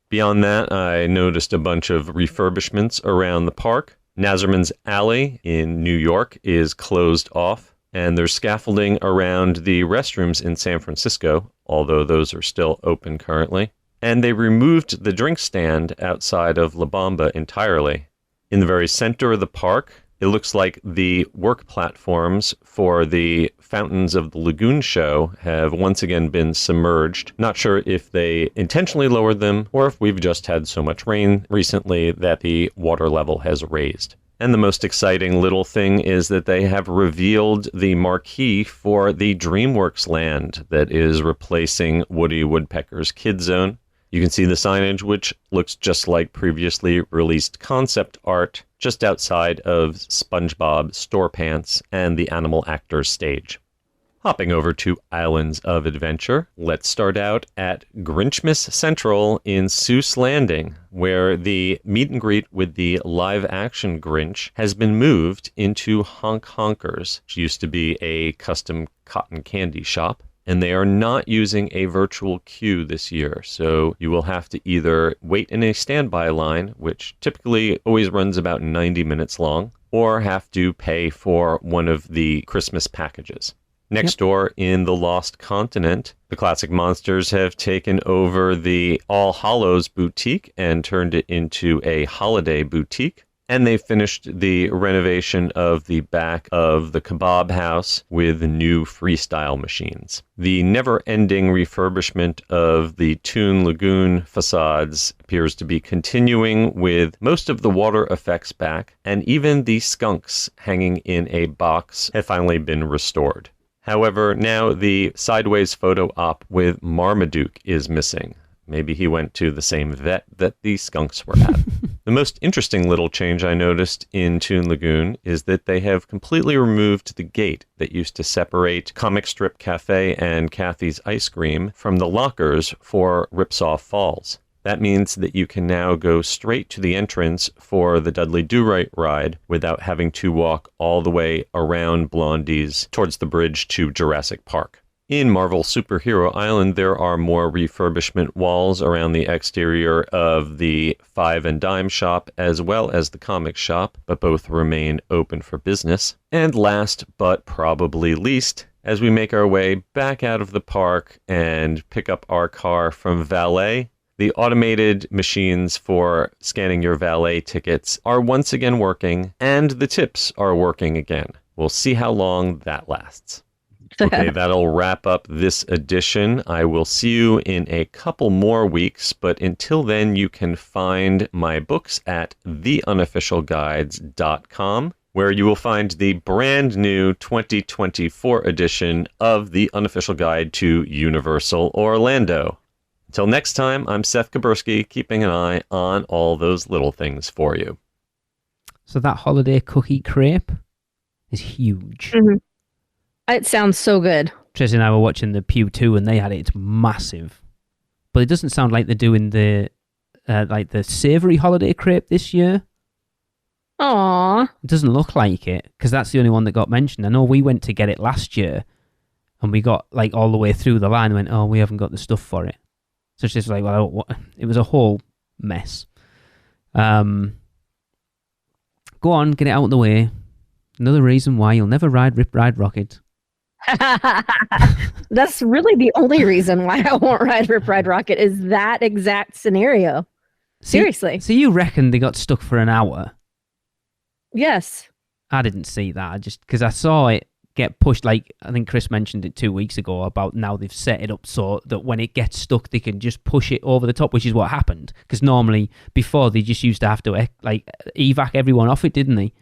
Speaker 5: Beyond that, I noticed a bunch of refurbishments around the park. Nazerman's Alley in New York is closed off, and there's scaffolding around the restrooms in San Francisco, although those are still open currently. And they removed the drink stand outside of La Bamba entirely. In the very center of the park, it looks like the work platforms for the Fountains of the Lagoon show have once again been submerged. Not sure if they intentionally lowered them or if we've just had so much rain recently that the water level has raised. And the most exciting little thing is that they have revealed the marquee for the DreamWorks land that is replacing Woody Woodpecker's Kid Zone. You can see the signage, which looks just like previously released concept art, just outside of SpongeBob StorePants and the Animal Actors stage. Hopping over to Islands of Adventure, let's start out at Grinchmas Central in Seuss Landing, where the meet and greet with the live-action Grinch has been moved into Honk Honkers, which used to be a custom cotton candy shop. And they are not using a virtual queue this year, so you will have to either wait in a standby line, which typically always runs about 90 minutes long, or have to pay for one of the Christmas packages. Next door in the Lost Continent, the Classic Monsters have taken over the All Hallows boutique and turned it into a holiday boutique. And they finished the renovation of the back of the kebab house with new freestyle machines. The never-ending refurbishment of the Toon Lagoon facades appears to be continuing, with most of the water effects back, and even the skunks hanging in a box have finally been restored. However, now the sideways photo op with Marmaduke is missing. Maybe he went to the same vet that the skunks were at. The most interesting little change I noticed in Toon Lagoon is that they have completely removed the gate that used to separate Comic Strip Cafe and Kathy's Ice Cream from the lockers for Ripsaw Falls. That means that you can now go straight to the entrance for the Dudley Do-Right ride without having to walk all the way around Blondie's towards the bridge to Jurassic Park. In Marvel Superhero Island, there are more refurbishment walls around the exterior of the Five and Dime shop as well as the comic shop, but both remain open for business. And last but probably least, as we make our way back out of the park and pick up our car from valet, the automated machines for scanning your valet tickets are once again working, and the tips are working again. We'll see how long that lasts. Okay, that'll wrap up this edition. I will see you in a couple more weeks, but until then, you can find my books at theunofficialguides.com, where you will find the brand new 2024 edition of The Unofficial Guide to Universal Orlando. Until next time, I'm Seth Kaburski, keeping an eye on all those little things for you.
Speaker 4: So that holiday cookie crepe is huge.
Speaker 2: Mm-hmm. It sounds so good.
Speaker 4: Tracy and I were watching the Pew 2 and they had it. It's massive. But it doesn't sound like they're doing the savoury holiday crepe this year.
Speaker 2: Aww.
Speaker 4: It doesn't look like it, because that's the only one that got mentioned. I know we went to get it last year and we got like all the way through the line and went, oh, we haven't got the stuff for it. So it's just like, well, it was a whole mess. Go on, get it out of the way. Another reason why you'll never ride Rip Ride Rocket.
Speaker 2: That's really the only reason why I won't ride Rip Ride Rocket is that exact scenario. Seriously.
Speaker 4: So you reckon they got stuck for an hour?
Speaker 2: Yes.
Speaker 4: I didn't see that. I just because I saw it get pushed. Like I think Chris mentioned it 2 weeks ago about now they've set it up so that when it gets stuck, they can just push it over the top, which is what happened. Because normally before they just used to have to like evac everyone off it, didn't they?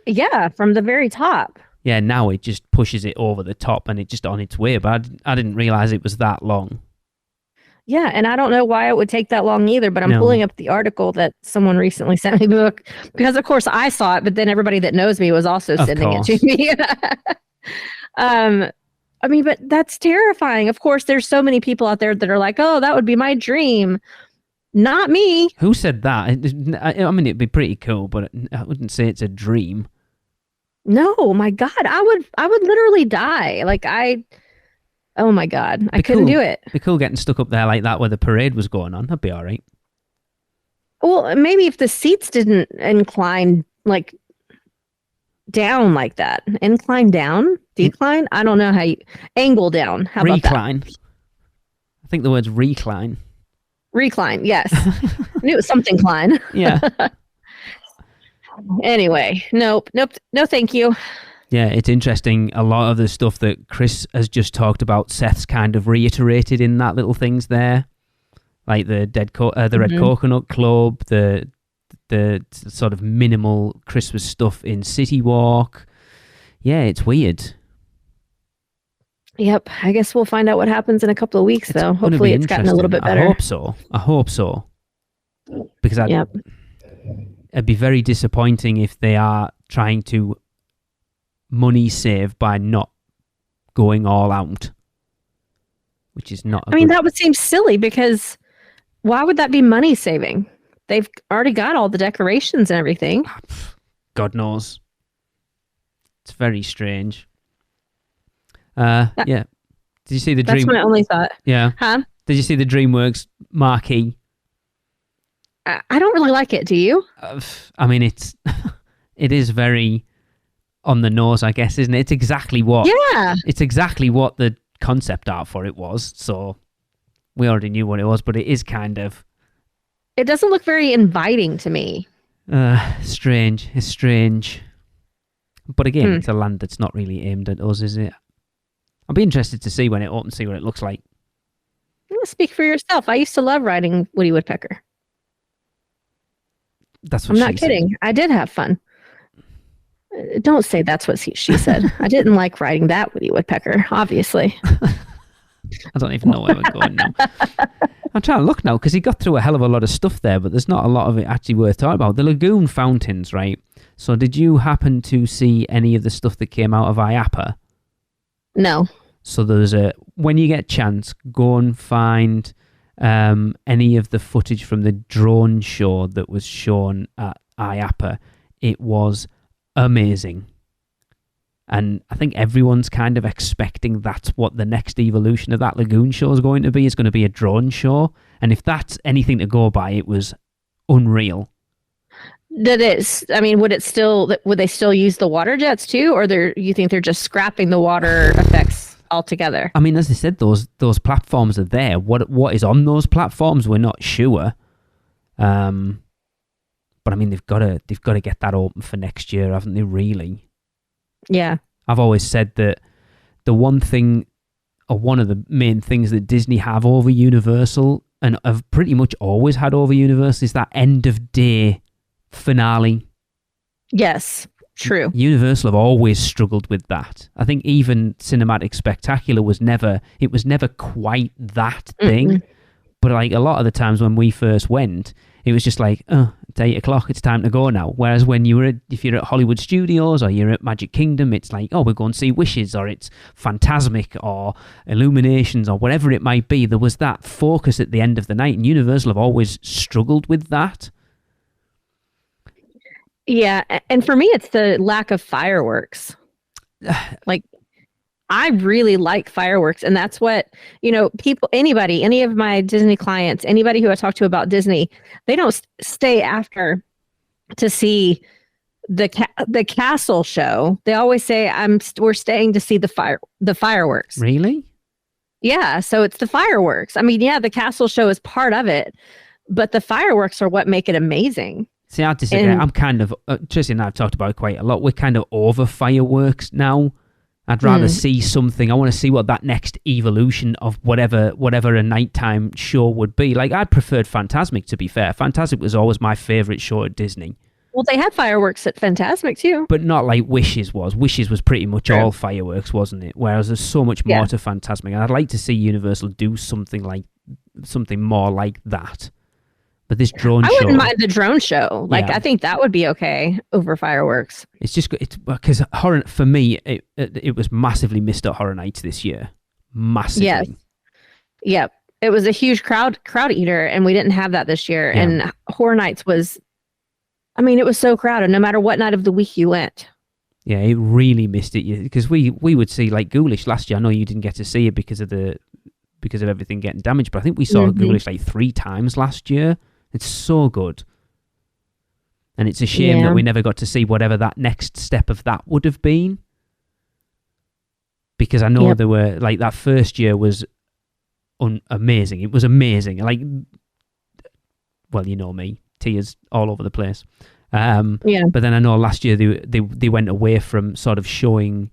Speaker 2: Yeah, from the very top.
Speaker 4: Yeah, now it just pushes it over the top and it's just on its way. But I didn't realize it was that long.
Speaker 2: Yeah, and I don't know why it would take that long either, but I'm pulling up the article that someone recently sent me book because, of course, I saw it, but then everybody that knows me was also sending it to me. I mean, but that's terrifying. Of course, there's so many people out there that are like, oh, that would be my dream. Not me.
Speaker 4: Who said that? I mean, it'd be pretty cool, but I wouldn't say it's a dream.
Speaker 2: No, my God, I would literally die. Oh my God, I couldn't do it.
Speaker 4: It'd be cool getting stuck up there like that where the parade was going on. That'd be all right.
Speaker 2: Well, maybe if the seats didn't incline like down like that. Incline down? Decline? I don't know how you... Angle down. How about that?
Speaker 4: Recline. I think the word's recline.
Speaker 2: Recline, yes. I knew it was something Klein.
Speaker 4: Yeah.
Speaker 2: Anyway, nope, no thank you.
Speaker 4: Yeah, it's interesting. A lot of the stuff that Chris has just talked about, Seth's kind of reiterated in that little things there, like the Red Coconut Club, the sort of minimal Christmas stuff in City Walk. Yeah, it's weird.
Speaker 2: Yep, I guess we'll find out what happens in a couple of weeks, though. Hopefully it's gotten a little bit better.
Speaker 4: I hope so. Because it'd be very disappointing if they are trying to money save by not going all out, which is not... I mean,
Speaker 2: that would seem silly because why would that be money saving? They've already got all the decorations and everything.
Speaker 4: God knows. It's very strange. Yeah. Did you see the
Speaker 2: That's my only thought.
Speaker 4: Yeah.
Speaker 2: Huh?
Speaker 4: Did you see the DreamWorks marquee?
Speaker 2: I don't really like it. Do you?
Speaker 4: I mean, it is very on the nose, I guess, isn't it? It's exactly what.
Speaker 2: Yeah.
Speaker 4: It's exactly what the concept art for it was. So we already knew what it was, but it is kind of.
Speaker 2: It doesn't look very inviting to me.
Speaker 4: Strange. It's strange. But again, it's a land that's not really aimed at us, is it? I'll be interested to see when it opens, see what it looks like.
Speaker 2: Speak for yourself. I used to love riding Woody Woodpecker.
Speaker 4: That's what
Speaker 2: I'm not kidding.
Speaker 4: Said.
Speaker 2: I did have fun. Don't say that's what she said. I didn't like riding that Woody Woodpecker, obviously.
Speaker 4: I don't even know where we're going now. I'm trying to look now because he got through a hell of a lot of stuff there, but there's not a lot of it actually worth talking about. The lagoon fountains, right? So did you happen to see any of the stuff that came out of IAPA?
Speaker 2: No.
Speaker 4: So there's when you get a chance, go and find any of the footage from the drone show that was shown at IAPA. It was amazing. And I think everyone's kind of expecting that's what the next evolution of that lagoon show is going to be. It's going to be a drone show. And if that's anything to go by, it was unreal.
Speaker 2: Would they still use the water jets too? Or you think they're just scrapping the water effects altogether?
Speaker 4: I mean, as I said, those platforms are there. What is on those platforms, we're not sure. But I mean, they've got to get that open for next year, haven't they? Really?
Speaker 2: Yeah.
Speaker 4: I've always said that the one thing, or one of the main things that Disney have over Universal, and have pretty much always had over Universal, is that end of day finale.
Speaker 2: Yes. True.
Speaker 4: Universal have always struggled with that. I think even Cinematic Spectacular was never quite that thing. But like a lot of the times when we first went, it was just like, oh, it's 8:00, it's time to go now. Whereas when if you're at Hollywood Studios or you're at Magic Kingdom, it's like, oh, we're going to see Wishes, or it's Phantasmic or Illuminations or whatever it might be. There was that focus at the end of the night, and Universal have always struggled with that.
Speaker 2: Yeah, and for me, it's the lack of fireworks. Like, I really like fireworks, and that's what, any of my Disney clients, anybody who I talk to about Disney, they don't stay after to see the castle show. They always say we're staying to see the fireworks.
Speaker 4: Really?
Speaker 2: Yeah, so it's the fireworks. I mean, yeah, the castle show is part of it, but the fireworks are what make it amazing.
Speaker 4: See, I disagree. I'm kind of, Tracy and I have talked about it quite a lot. We're kind of over fireworks now. I'd rather see something. I want to see what that next evolution of whatever a nighttime show would be. Like, I preferred Fantasmic, to be fair. Fantasmic was always my favorite show at Disney.
Speaker 2: Well, they had fireworks at Fantasmic too.
Speaker 4: But not like Wishes was. Wishes was pretty much all fireworks, wasn't it? Whereas there's so much more to Fantasmic. And I'd like to see Universal do something more like that. But this drone show... I
Speaker 2: wouldn't mind the drone show. I think that would be okay over fireworks.
Speaker 4: It's just... Because for me, it was massively missed at Horror Nights this year. Massively.
Speaker 2: Yes. Yep. It was a huge crowd eater, and we didn't have that this year. Yeah. And Horror Nights was... I mean, it was so crowded, no matter what night of the week you went.
Speaker 4: Yeah, it really missed it. Because we would see, like, Ghoulish last year. I know you didn't get to see it because of everything getting damaged, but I think we saw Ghoulish like 3 times last year. It's so good. And it's a shame that we never got to see whatever that next step of that would have been. Because I know there were, like, that first year was amazing. It was amazing. Like, well, you know me, tears all over the place. But then I know last year they went away from sort of showing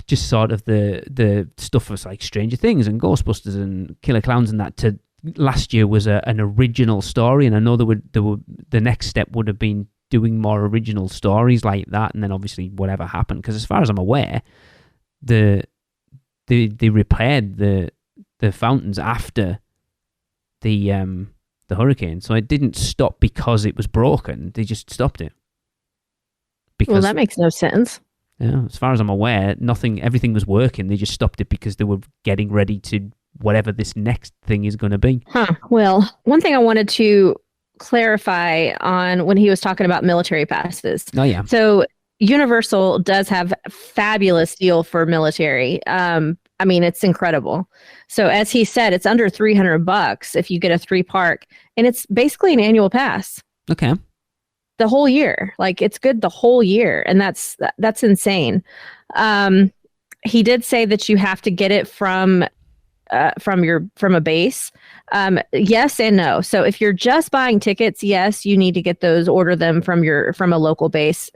Speaker 4: just sort of the stuff of like Stranger Things and Ghostbusters and Killer Clowns and that to... Last year was an original story, and I know the next step would have been doing more original stories like that, and then obviously whatever happened. Because as far as I'm aware, they repaired the fountains after the hurricane, so it didn't stop because it was broken. They just stopped it.
Speaker 2: Well, that makes no sense.
Speaker 4: Yeah, as far as I'm aware, everything was working. They just stopped it because they were getting ready to whatever this next thing is going to be.
Speaker 2: Well, one thing I wanted to clarify on when he was talking about military passes.
Speaker 4: Oh, yeah.
Speaker 2: So Universal does have a fabulous deal for military. I mean, it's incredible. So as he said, it's under $300 if you get a 3-park, and it's basically an annual pass.
Speaker 4: Okay.
Speaker 2: The whole year. Like, it's good the whole year, and that's insane. He did say that you have to get it from a base. Yes and no. So if you're just buying tickets, yes, you need to order them from a local base,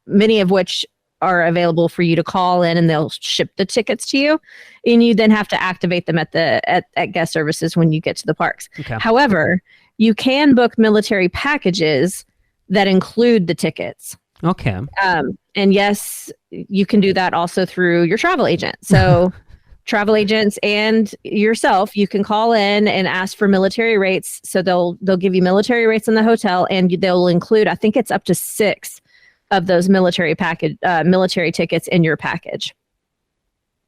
Speaker 2: many of which are available for you to call in, and they'll ship the tickets to you, and you then have to activate them at guest services when you get to the parks.
Speaker 4: Okay.
Speaker 2: However, you can book military packages that include the tickets.
Speaker 4: Okay.
Speaker 2: And yes, you can do that also through your travel agent. So travel agents and yourself, you can call in and ask for military rates. So they'll give you military rates in the hotel, and they'll include, I think it's up to 6 of those military tickets in your package.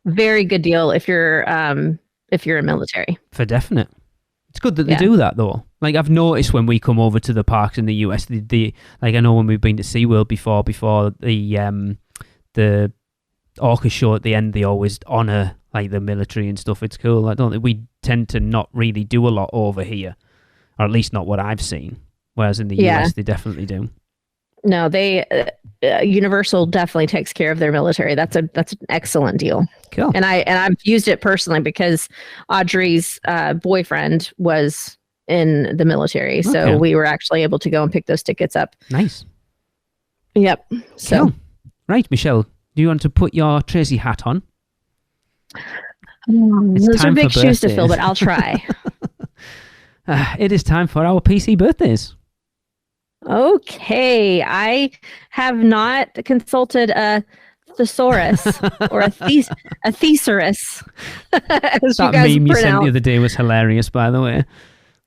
Speaker 2: Very good deal if you're in military. For
Speaker 4: definite. It's good that they do that though. Like, I've noticed when we come over to the parks in the US, like, I know when we've been to SeaWorld before the Orca show at the end, they always honor like the military and stuff. It's cool. I don't think we tend to not really do a lot over here, or at least not what I've seen. Whereas in the US, they definitely do.
Speaker 2: No, they Universal definitely takes care of their military. That's an excellent deal.
Speaker 4: Cool.
Speaker 2: And I've used it personally because Audrey's boyfriend was in the military, so we were actually able to go and pick those tickets up.
Speaker 4: Nice.
Speaker 2: Yep. So,
Speaker 4: cool. Right, Michelle, do you want to put your Tracy hat on?
Speaker 2: Those are big shoes to fill, but I'll try.
Speaker 4: It is time for our PC birthdays.
Speaker 2: Okay, I have not consulted a thesaurus or a thesaurus.
Speaker 4: That meme you sent the other day was hilarious, by the way.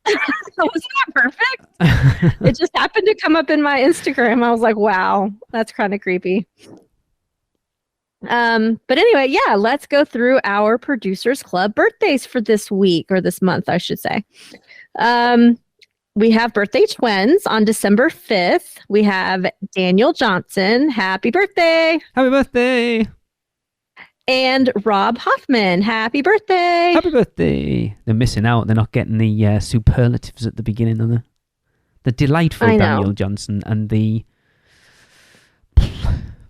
Speaker 2: Wasn't that perfect? It just happened to come up in my Instagram. I was like, wow, that's kind of creepy. But anyway, let's go through our Producers Club birthdays for this week, or this month, I should say. We have birthday twins on December 5th. We have Daniel Johnson. Happy birthday.
Speaker 4: Happy birthday.
Speaker 2: and Rob Hoffman. Happy birthday.
Speaker 4: Happy birthday. They're missing out. They're not getting the superlatives at the beginning of the delightful Daniel Johnson and the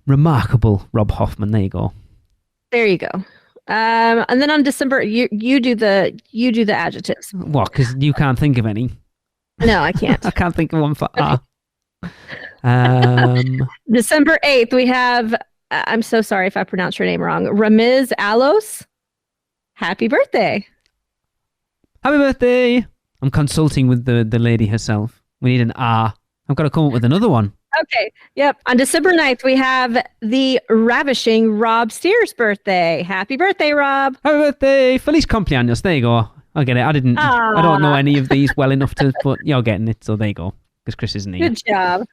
Speaker 4: remarkable Rob Hoffman. There you go.
Speaker 2: There you go. And then on December, you do the adjectives.
Speaker 4: What? Because you can't think of any.
Speaker 2: No, I can't.
Speaker 4: I can't think of one for R.
Speaker 2: December 8th, we have, I'm so sorry if I pronounced your name wrong, Ramiz Alos. Happy birthday.
Speaker 4: Happy birthday. I'm consulting with the lady herself. We need an R. I've got to come up with another one.
Speaker 2: Okay. Yep. On December 9th, we have the ravishing Rob Steers' birthday. Happy birthday, Rob.
Speaker 4: Happy birthday. Feliz cumpleaños. There you go. I get it. I don't know any of these well enough to, but you're getting it. So there you go. Because Chris isn't here.
Speaker 2: Good job.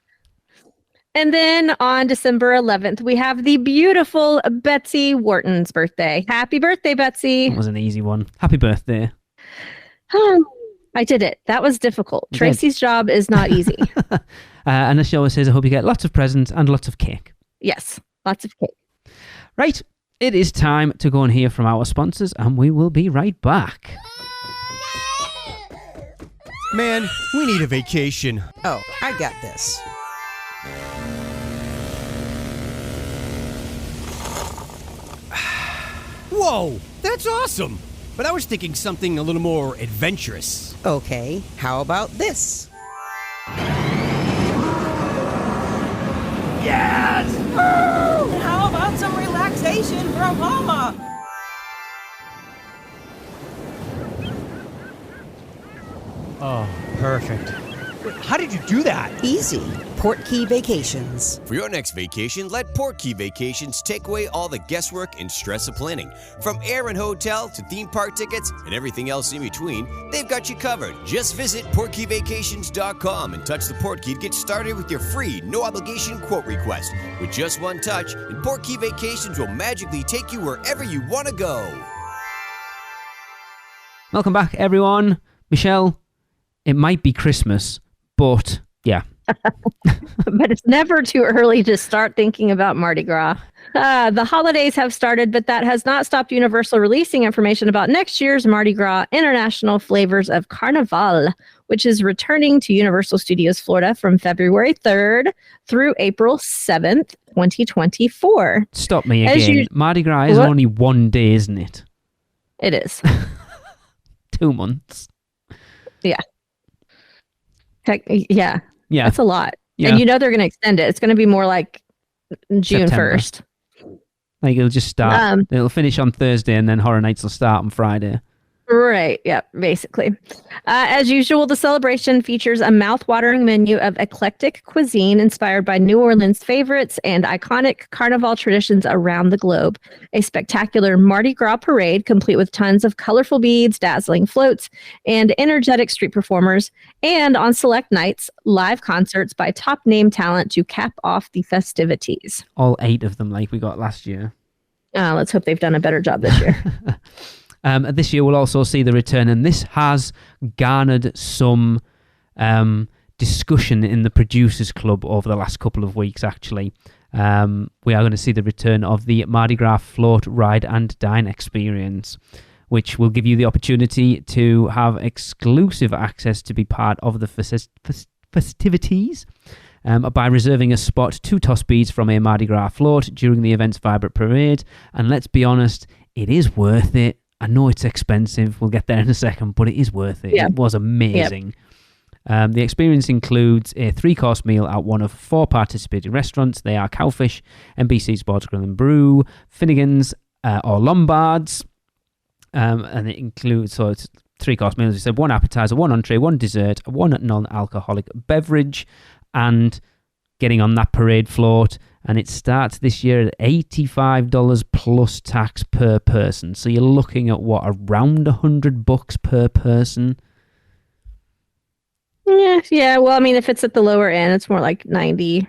Speaker 2: And then on December 11th, we have the beautiful Betsy Wharton's birthday. Happy birthday, Betsy.
Speaker 4: That was an easy one. Happy birthday.
Speaker 2: I did it. That was difficult. Tracy's job is not easy.
Speaker 4: And she always says, I hope you get lots of presents and lots of cake.
Speaker 2: Yes, lots of cake.
Speaker 4: Right. It is time to go and hear from our sponsors, and we will be right back.
Speaker 6: Man, we need a vacation.
Speaker 7: Oh, I got this.
Speaker 6: Whoa, that's awesome. But I was thinking something a little more adventurous.
Speaker 7: Okay, how about this?
Speaker 6: Yes!
Speaker 8: And how about some relaxation from Mama?
Speaker 6: Oh, perfect. How did you do that?
Speaker 7: Easy. PortKey Vacations.
Speaker 9: For your next vacation, let PortKey Vacations take away all the guesswork and stress of planning. From air and hotel to theme park tickets and everything else in between, they've got you covered. Just visit PortKeyVacations.com and touch the PortKey to get started with your free, no-obligation quote request. With just one touch, and PortKey Vacations will magically take you wherever you want to go.
Speaker 4: Welcome back, everyone. Michelle, it might be Christmas, but yeah.
Speaker 2: But it's never too early to start thinking about Mardi Gras. The holidays have started, but that has not stopped Universal releasing information about next year's Mardi Gras International Flavors of Carnival, which is returning to Universal Studios Florida from February 3rd through April 7th, 2024.
Speaker 4: Stop me again. Mardi Gras is only 1 day, isn't it?
Speaker 2: It is.
Speaker 4: 2 months.
Speaker 2: Yeah. Yeah.
Speaker 4: Yeah.
Speaker 2: That's a lot.
Speaker 4: Yeah.
Speaker 2: And you know they're going to extend it. It's going to be more like June
Speaker 4: September.
Speaker 2: 1st.
Speaker 4: Like it'll just start. It'll finish on Thursday and then Horror Nights will start on Friday.
Speaker 2: Right. Yeah, basically. As usual, the celebration features a mouth-watering menu of eclectic cuisine inspired by New Orleans favorites and iconic carnival traditions around the globe. A spectacular Mardi Gras parade complete with tons of colorful beads, dazzling floats, and energetic street performers. And on select nights, live concerts by top-name talent to cap off the festivities.
Speaker 4: All 8 of them like we got last year.
Speaker 2: Let's hope they've done a better job this year.
Speaker 4: This year we'll also see the return, and this has garnered some discussion in the Producers Club over the last couple of weeks, actually. We are going to see the return of the Mardi Gras Float, Ride and Dine experience, which will give you the opportunity to have exclusive access to be part of the festivities by reserving a spot to toss beads from a Mardi Gras float during the event's vibrant parade. And let's be honest, it is worth it. I know it's expensive. We'll get there in a second, but it is worth it. Yeah. It was amazing. Yep. The experience includes a 3-course meal at one of 4 participating restaurants. They are Cowfish, NBC Sports Grill and Brew, Finnegan's or Lombard's. And it includes, so it's 3-course meals. We said 1 appetizer, 1 entree, 1 dessert, 1 non-alcoholic beverage, and getting on that parade float. And it starts this year at $85 plus tax per person. So you're looking at what, around $100 per person?
Speaker 2: Yeah. Well, I mean, if it's at the lower end, it's more like 90,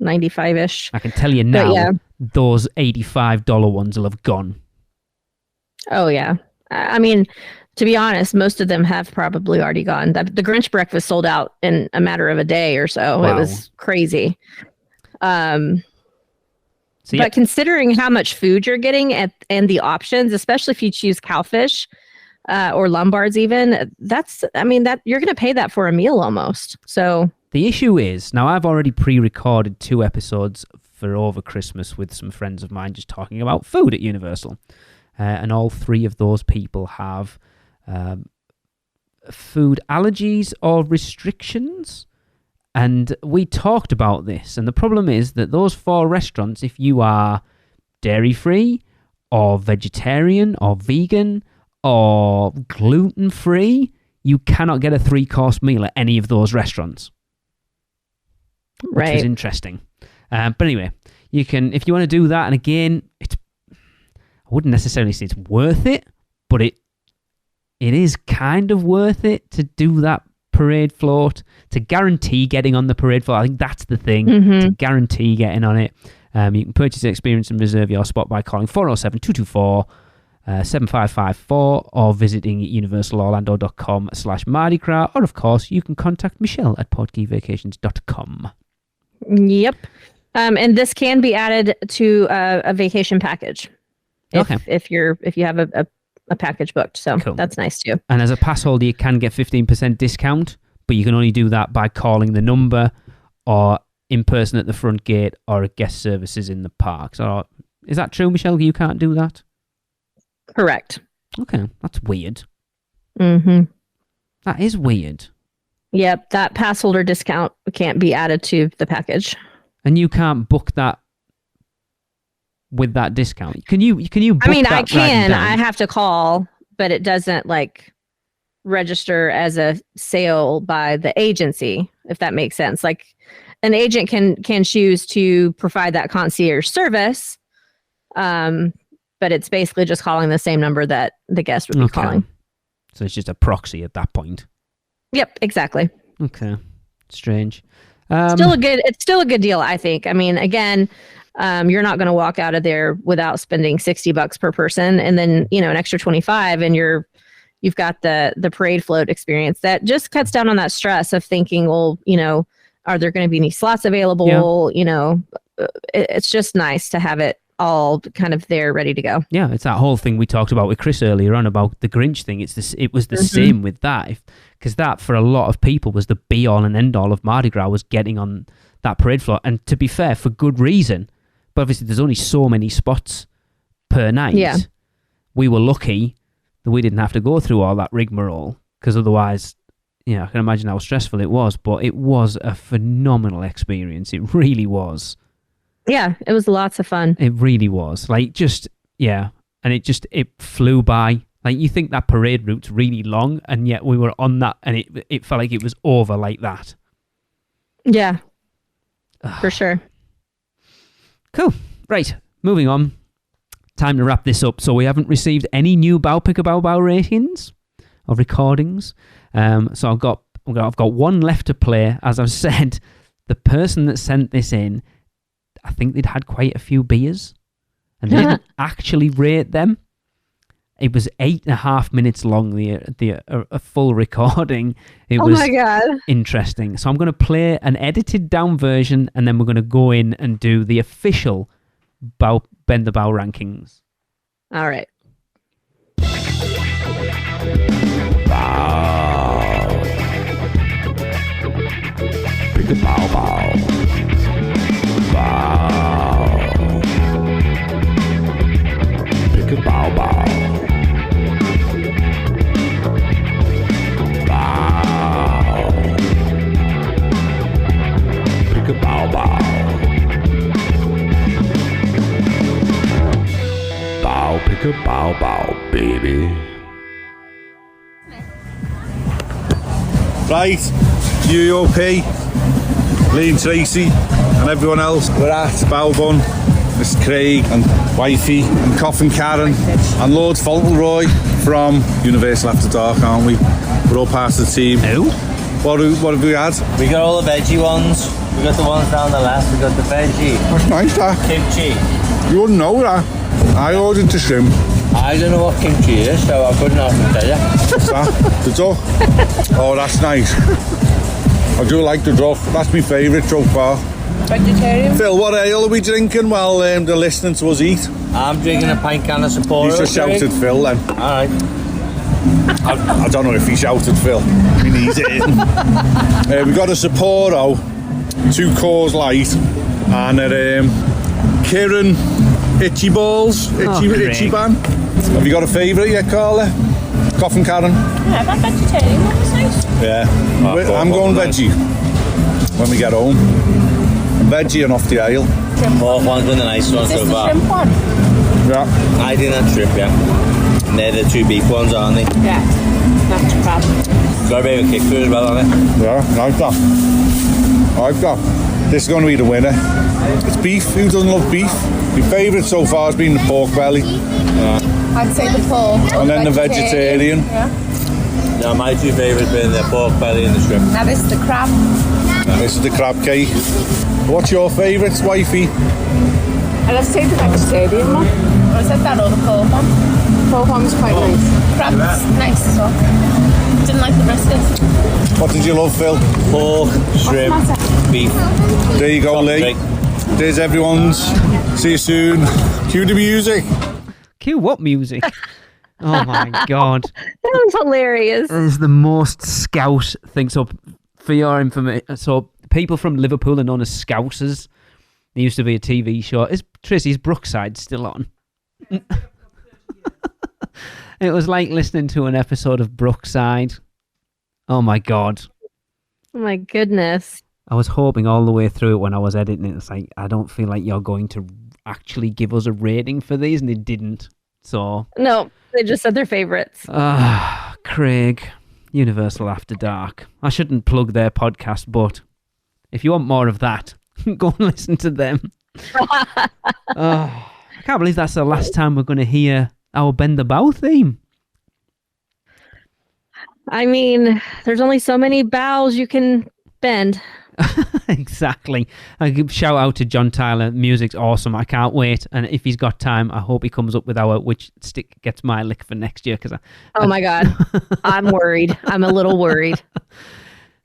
Speaker 2: 95-ish.
Speaker 4: I can tell you now, those $85 ones will have gone.
Speaker 2: Oh, yeah. I mean, to be honest, most of them have probably already gone. The Grinch breakfast sold out in a matter of a day or so. Wow. It was crazy.
Speaker 4: So, yeah.
Speaker 2: But considering how much food you're getting and the options, especially if you choose cowfish or lombards, even that you're going to pay that for a meal almost. So
Speaker 4: the issue is now I've already pre-recorded 2 episodes for over Christmas with some friends of mine just talking about food at Universal, and all 3 of those people have food allergies or restrictions. And we talked about this, and the problem is that those 4 restaurants, if you are dairy-free or vegetarian or vegan or gluten-free, you cannot get a 3-course meal at any of those restaurants. Which is interesting. But anyway, you can, if you want to do that, and again, I wouldn't necessarily say it's worth it, but it is kind of worth it to do that parade float, to guarantee getting on the parade float. I think that's the thing, to guarantee getting on it. You can purchase the experience and reserve your spot by calling 407-224-7554 or visiting universalorlando.com/Mardi Gras, or of course you can contact Michelle at PortKeyVacations.com.
Speaker 2: Yep. And this can be added to a vacation package if you have a package booked. So cool. That's nice too.
Speaker 4: And as a pass holder, you can get 15% discount, but you can only do that by calling the number or in person at the front gate or at guest services in the park. So is that true, Michelle? You can't do that?
Speaker 2: Correct.
Speaker 4: Okay, that's weird.
Speaker 2: Mm-hmm.
Speaker 4: That is weird.
Speaker 2: Yep, that pass holder discount can't be added to the package.
Speaker 4: And you can't book that with that discount. Can you book
Speaker 2: I can. I have to call, but it doesn't register as a sale by the agency, if that makes sense. Like an agent can choose to provide that concierge service, but it's basically just calling the same number that the guest would be calling.
Speaker 4: So it's just a proxy at that point.
Speaker 2: Yep, exactly.
Speaker 4: Okay, strange.
Speaker 2: It's still a good deal, I think. I mean, again, you're not going to walk out of there without spending $60 per person, and then an extra $25, and you've got the parade float experience. That just cuts down on that stress of thinking, well, are there going to be any slots available? Yeah. It's just nice to have it all kind of there, ready to go.
Speaker 4: Yeah, it's that whole thing we talked about with Chris earlier on about the Grinch thing. It was the same with that, because that for a lot of people was the be all and end all of Mardi Gras, was getting on that parade floor, and to be fair, for good reason. But obviously, there's only so many spots per night. Yeah. We were lucky that we didn't have to go through all that rigmarole, because otherwise, I can imagine how stressful it was. But it was a phenomenal experience. It really was.
Speaker 2: Yeah, it was lots of fun.
Speaker 4: It really was. And it flew by. Like, you think that parade route's really long, and yet we were on that, and it felt like it was over like that.
Speaker 2: Yeah, for sure.
Speaker 4: Cool. Right, moving on. Time to wrap this up. So we haven't received any new Bao Pick a Bao Bao ratings or recordings. So I've got one left to play. As I've said, the person that sent this in, I think they'd had quite a few beers, and they didn't actually rate them. It was 8.5 minutes long, a full recording. It was
Speaker 2: my God.
Speaker 4: Interesting. So I'm going to play an edited down version, and then we're going to go in and do the official Bend the Bao rankings.
Speaker 2: All right.
Speaker 1: Bao. Pick a Bao Bao. Bao. Pick a Bao Bao. Bao. Pick a Bao Bao. Bao, pick a Bao Bao, baby.
Speaker 10: Right, UUOP, Liam Tracy and everyone else, we're at Bao Bun, Mr. Craig and Wifey and Coffin Karen and Lord Fauntleroy from Universal After Dark, aren't we? We're all part of the team.
Speaker 4: Who?
Speaker 10: What have we had?
Speaker 11: We got all the veggie ones. We got the ones down the left. We got the veggie.
Speaker 10: That's nice, that.
Speaker 11: Kimchi.
Speaker 10: You wouldn't know that. I ordered the shrimp.
Speaker 11: I don't know what kimchi is, so I couldn't have to tell you.
Speaker 10: What's that? The duck? Oh, that's nice. I do like the duck. That's my favourite so far.
Speaker 8: Vegetarian.
Speaker 10: Phil, what ale are we drinking while they're listening to us eat?
Speaker 11: I'm drinking a pint can of Sapporo.
Speaker 10: He's just shouted Phil then.
Speaker 11: Alright.
Speaker 10: I don't know if he shouted Phil. We need it in. We got a Sapporo, 2 Coors Light, and a Kirin Itchy Balls, Itchy Ban. Have you got a favourite yet, Carla? Coffin Karen?
Speaker 8: Yeah, that vegetarian one was nice.
Speaker 10: Yeah. I'm going veggie when we get home. I'm veggie and off the ale.
Speaker 11: Pork one's been the nice one so far.
Speaker 8: Shrimp one?
Speaker 10: Yeah.
Speaker 11: I did that shrimp, yeah. And they're the 2 beef ones, aren't they?
Speaker 8: Yeah. That's crab.
Speaker 11: Got a bit of a kick through as well, hasn't it?
Speaker 10: Yeah, like that. This is going to be the winner. It's beef. Who doesn't love beef? My favourite so far has been the pork belly.
Speaker 8: I'd say the pork.
Speaker 10: And then the vegetarian.
Speaker 8: Yeah.
Speaker 11: No, my 2 favourites being the pork belly and the shrimp.
Speaker 8: Now this is the crab.
Speaker 10: This is the crab cake. What's your favourites, wifey?
Speaker 8: Let's take the vegetarian one. Or is that or the pork one? The pork one was quite nice. Crab's nice as well. Didn't like the brisket.
Speaker 10: What did you love, Phil?
Speaker 11: Pork, shrimp, beef.
Speaker 10: There you go, Lee. There's everyone's. See you soon. Cue the music.
Speaker 4: Cue what music? Oh my God.
Speaker 2: That was hilarious.
Speaker 4: It is the most scout thing. So, for your information, so people from Liverpool are known as Scousers. There used to be a TV show. Is Tracy's Brookside still on? It was like listening to an episode of Brookside. Oh my God.
Speaker 2: Oh my goodness.
Speaker 4: I was hoping all the way through it when I was editing it. It's like, I don't feel like you're going to actually give us a rating for these, and they didn't. So
Speaker 2: no, they just said their favorites.
Speaker 4: Craig, Universal After Dark. I shouldn't plug their podcast, but if you want more of that, go and listen to them. I can't believe that's the last time we're going to hear our Bend the Bao theme.
Speaker 2: I mean, there's only so many bows you can bend.
Speaker 4: Exactly. I give shout out to John Tyler. Music's awesome. I can't wait. And if he's got time, I hope he comes up with our which stick gets my lick for next year.
Speaker 2: My God. I'm worried. I'm a little worried.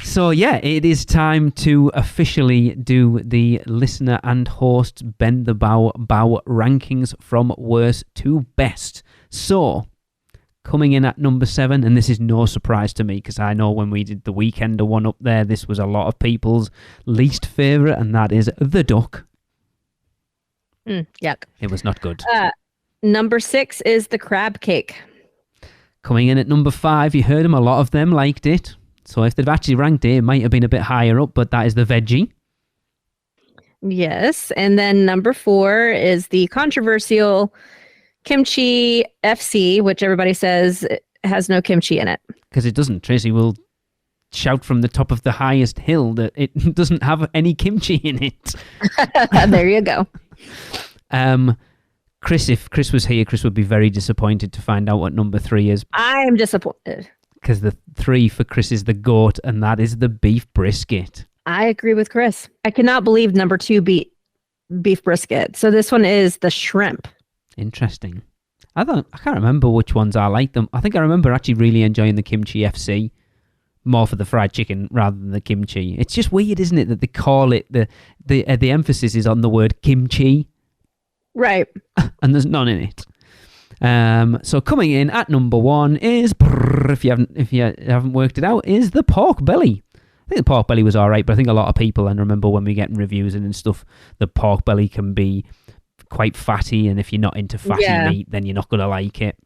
Speaker 4: So yeah, it is time to officially do the listener and host Bend the Bao rankings from worst to best. So coming in at number 7, and this is no surprise to me because I know when we did the Weekender one up there, this was a lot of people's least favourite, and that is the duck.
Speaker 2: Yuck.
Speaker 4: It was not good.
Speaker 2: Number 6 is the crab cake.
Speaker 4: Coming in at number 5, you heard him, a lot of them liked it. So if they'd actually ranked it, it might have been a bit higher up, but that is the veggie.
Speaker 2: Yes, and then number 4 is the controversial kimchi FC, which everybody says has no kimchi in it.
Speaker 4: Because it doesn't. Tracy will shout from the top of the highest hill that it doesn't have any kimchi in it.
Speaker 2: There you go.
Speaker 4: Chris, if Chris was here, Chris would be very disappointed to find out what number 3 is.
Speaker 2: I am disappointed.
Speaker 4: Because the 3 for Chris is the goat, and that is the beef brisket.
Speaker 2: I agree with Chris. I cannot believe number 2 beat beef brisket. So this one is the shrimp.
Speaker 4: Interesting. I can't remember which ones I like them. I think I remember actually really enjoying the kimchi FC more for the fried chicken rather than the kimchi. It's just weird, isn't it, that they call it the emphasis is on the word kimchi,
Speaker 2: right?
Speaker 4: And there's none in it. So coming in at number 1 is, if you haven't worked it out, is the pork belly. I think the pork belly was all right, but I think a lot of people, and remember when we get reviews and stuff, the pork belly can be quite fatty, and if you're not into fatty meat, then you're not going to like it.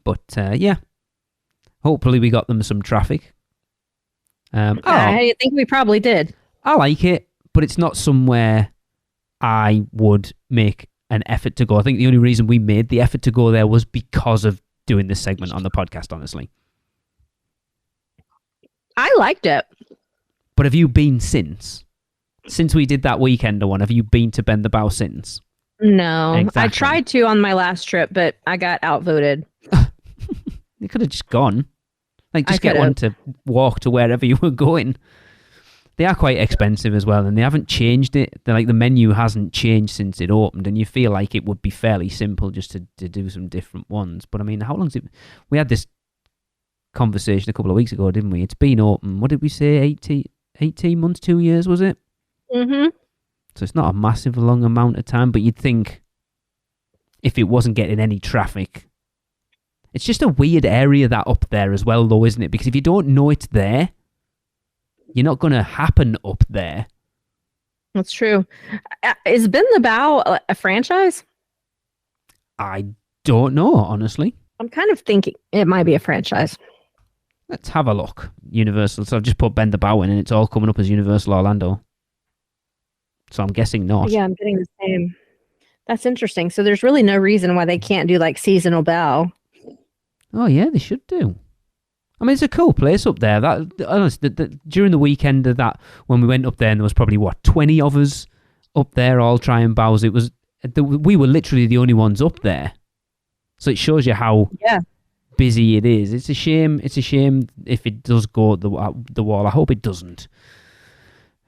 Speaker 4: But yeah, hopefully we got them some traffic.
Speaker 2: I think we probably did.
Speaker 4: I like it, but it's not somewhere I would make an effort to go. I think the only reason we made the effort to go there was because of doing this segment on the podcast, honestly.
Speaker 2: I liked it.
Speaker 4: But have you been since? Since we did that Weekender one, have you been to Bend the Bao since?
Speaker 2: No.
Speaker 4: Exactly.
Speaker 2: I tried to on my last trip, but I got outvoted.
Speaker 4: You could have just gone. Like, just get one to walk to wherever you were going. They are quite expensive as well, and they haven't changed it. They're like, the menu hasn't changed since it opened, and you feel like it would be fairly simple just to do some different ones. But I mean, how long's it? We had this conversation a couple of weeks ago, didn't we? It's been open. What did we say? 18 months, 2 years, was it?
Speaker 2: Mm-hmm.
Speaker 4: So it's not a massive long amount of time, but you'd think if it wasn't getting any traffic. It's just a weird area that up there as well, though, isn't it? Because if you don't know it's there, you're not going to happen up there.
Speaker 2: That's true. Is Bend the Bao a franchise?
Speaker 4: I don't know, honestly.
Speaker 2: I'm kind of thinking it might be a franchise.
Speaker 4: Let's have a look. Universal. So I've just put Bend the Bao in and it's all coming up as Universal Orlando. So I'm guessing not.
Speaker 2: Yeah, I'm getting the same. That's interesting. So there's really no reason why they can't do like seasonal Bao.
Speaker 4: Oh yeah, they should do. I mean, it's a cool place up there. That honestly, during the weekend of that, when we went up there, and there was probably 20 of us up there all trying bows. It was we were literally the only ones up there. So it shows you how busy it is. It's a shame. It's a shame if it does go at the wall. I hope it doesn't.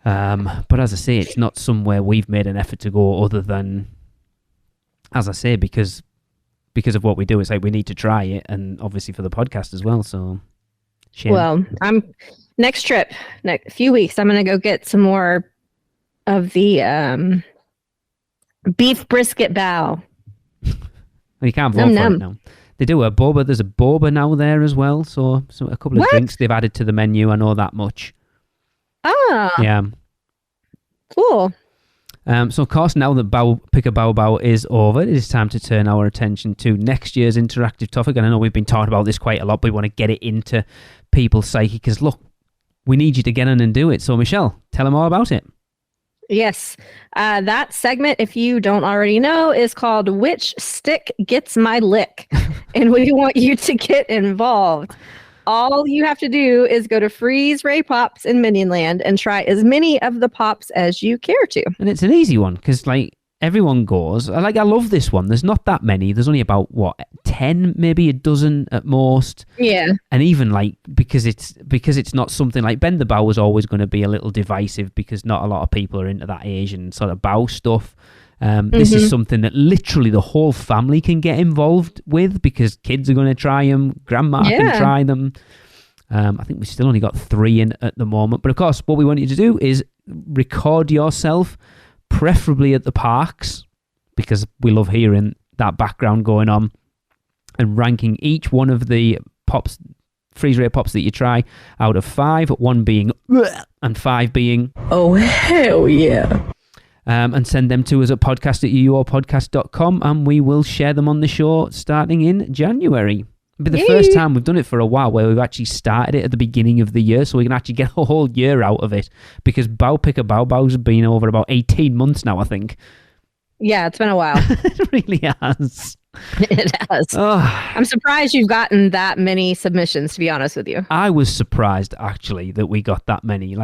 Speaker 4: But as I say, it's not somewhere we've made an effort to go, other than, as I say, because of what we do. It's like we need to try it, and obviously for the podcast as well. So, shame.
Speaker 2: Well, next trip, next few weeks, I'm gonna go get some more of the beef brisket bao.
Speaker 4: You can't vote for it now. They do a boba. There's a boba now there as well. So a couple of drinks they've added to the menu. I know that much.
Speaker 2: Ah.
Speaker 4: Yeah.
Speaker 2: Cool.
Speaker 4: So of course, now that Pick a Bao Bao is over, it is time to turn our attention to next year's interactive topic. And I know we've been talking about this quite a lot, but we want to get it into people's psyche because, look, we need you to get in and do it. So Michelle, tell them all about it.
Speaker 2: Yes. That segment, if you don't already know, is called Which Stick Gets My Lick? And we want you to get involved. All you have to do is go to Freeze Ray Pops in Minion Land and try as many of the pops as you care to.
Speaker 4: And it's an easy one because, like, everyone goes. I love this one. There's not that many. There's only about 10, maybe a dozen at most.
Speaker 2: Yeah.
Speaker 4: And even because it's not something like Bend the Bao was always going to be a little divisive because not a lot of people are into that Asian sort of bao stuff. This is something that literally the whole family can get involved with because kids are going to try them, grandma can try them. I think we still only got 3 in at the moment. But of course, what we want you to do is record yourself, preferably at the parks, because we love hearing that background going on, and ranking each one of the pops, freeze ray pops that you try out of 5, 1 being and 5 being
Speaker 8: oh hell yeah.
Speaker 4: And send them to us at podcast@uuopodcast.com, and we will share them on the show starting in January. It'll be the first time we've done it for a while where we've actually started it at the beginning of the year, so we can actually get a whole year out of it, because Pick a Bao Bao's been over about 18 months now, I think.
Speaker 2: Yeah, it's been a while.
Speaker 4: It really has.
Speaker 2: It has.
Speaker 4: Oh.
Speaker 2: I'm surprised you've gotten that many submissions, to be honest with you.
Speaker 4: I was surprised, actually, that we got that many,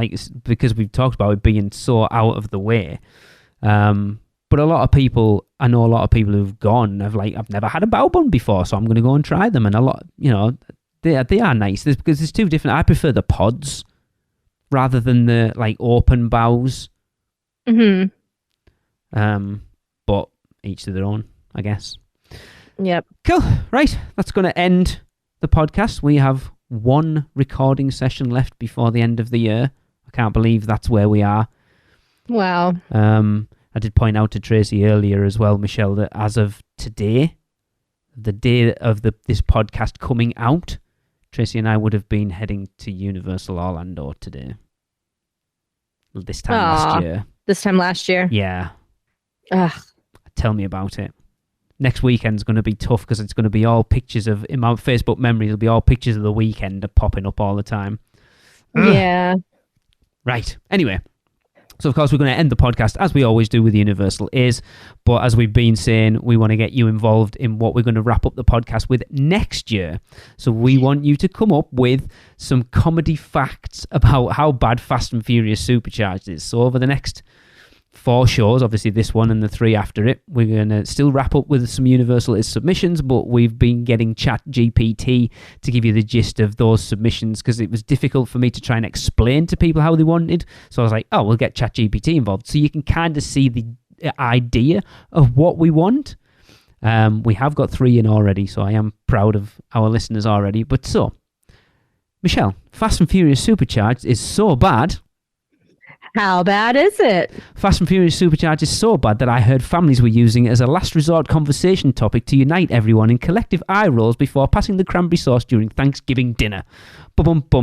Speaker 4: because we've talked about it being so out of the way. But I know a lot of people who've gone, I've never had a bao bun before, so I'm going to go and try them. And a lot, they are nice because there's 2 different. I prefer the pods rather than the open baos.
Speaker 2: Mm-hmm.
Speaker 4: But each to their own, I guess.
Speaker 2: Yep.
Speaker 4: Cool. Right. That's going to end the podcast. We have 1 recording session left before the end of the year. I can't believe that's where we are.
Speaker 2: Wow.
Speaker 4: I did point out to Tracy earlier as well, Michelle, that as of today, the day of this podcast coming out, Tracy and I would have been heading to Universal Orlando today. This time last year.
Speaker 2: This time last year?
Speaker 4: Yeah.
Speaker 2: Ugh.
Speaker 4: Tell me about it. Next weekend's going to be tough because it's going to be all pictures of, in my Facebook memory, it'll be all pictures of the weekend popping up all the time.
Speaker 2: Yeah.
Speaker 4: Right. Anyway. So, of course, we're going to end the podcast, as we always do with Universal Is. But as we've been saying, we want to get you involved in what we're going to wrap up the podcast with next year. So we want you to come up with some comedy facts about how bad Fast and Furious Supercharged is. So over the next 4 shows, obviously this one and the 3 after it, we're going to still wrap up with some Universal Is submissions, but we've been getting ChatGPT to give you the gist of those submissions because it was difficult for me to try and explain to people how they wanted. So I was like, we'll get ChatGPT involved so you can kind of see the idea of what we want. We have got 3 in already, so I am proud of our listeners already. But so, Michelle, Fast and Furious Supercharged is so bad.
Speaker 2: How bad is it?
Speaker 4: Fast and Furious Supercharged is so bad that I heard families were using it as a last resort conversation topic to unite everyone in collective eye rolls before passing the cranberry sauce during Thanksgiving dinner. Bum.
Speaker 2: Oh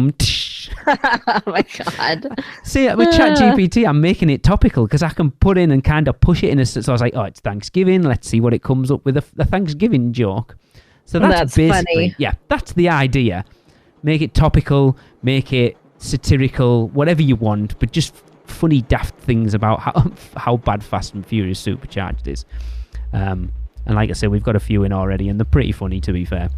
Speaker 2: my God.
Speaker 4: See, with ChatGPT, I'm making it topical because I can put in and kind of push it in. So I was like, oh, it's Thanksgiving. Let's see what it comes up with, a Thanksgiving joke. So that's basically,
Speaker 2: funny.
Speaker 4: Yeah, that's the idea. Make it topical, make it satirical, whatever you want, but just funny, daft things about how bad Fast and Furious Supercharged is. And like I said, we've got a few in already, and they're pretty funny, to be fair.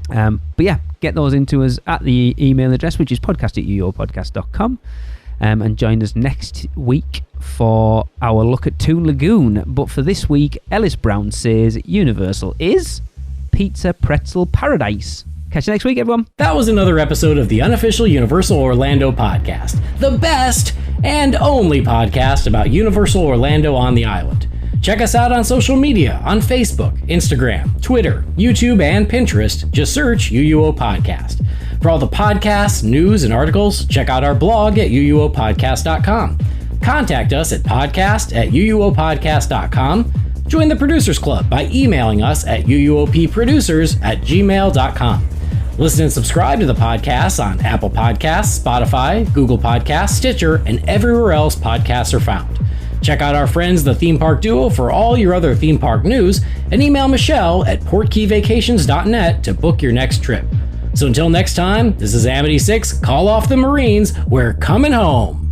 Speaker 4: But yeah, get those into us at the email address, which is podcast@uuopodcast.com. And join us next week for our look at Toon Lagoon. But for this week, Ellis Brown says Universal is Pizza Pretzel Paradise. Catch you next week, everyone.
Speaker 12: That was another episode of the Unofficial Universal Orlando Podcast, the best and only podcast about Universal Orlando on the island. Check us out on social media on Facebook, Instagram, Twitter, YouTube, and Pinterest. Just search UUO Podcast. For all the podcasts, news, and articles, check out our blog at uuopodcast.com. Contact us at podcast@uuopodcast.com. Join the Producers Club by emailing us at uuopproducers@gmail.com. Listen and subscribe to the podcast on Apple Podcasts, Spotify, Google Podcasts, Stitcher, and everywhere else podcasts are found. Check out our friends, the Theme Park Duo, for all your other theme park news, and email Michelle at portkeyvacations.net to book your next trip. So until next time, this is Amity 6, call off the Marines, we're coming home.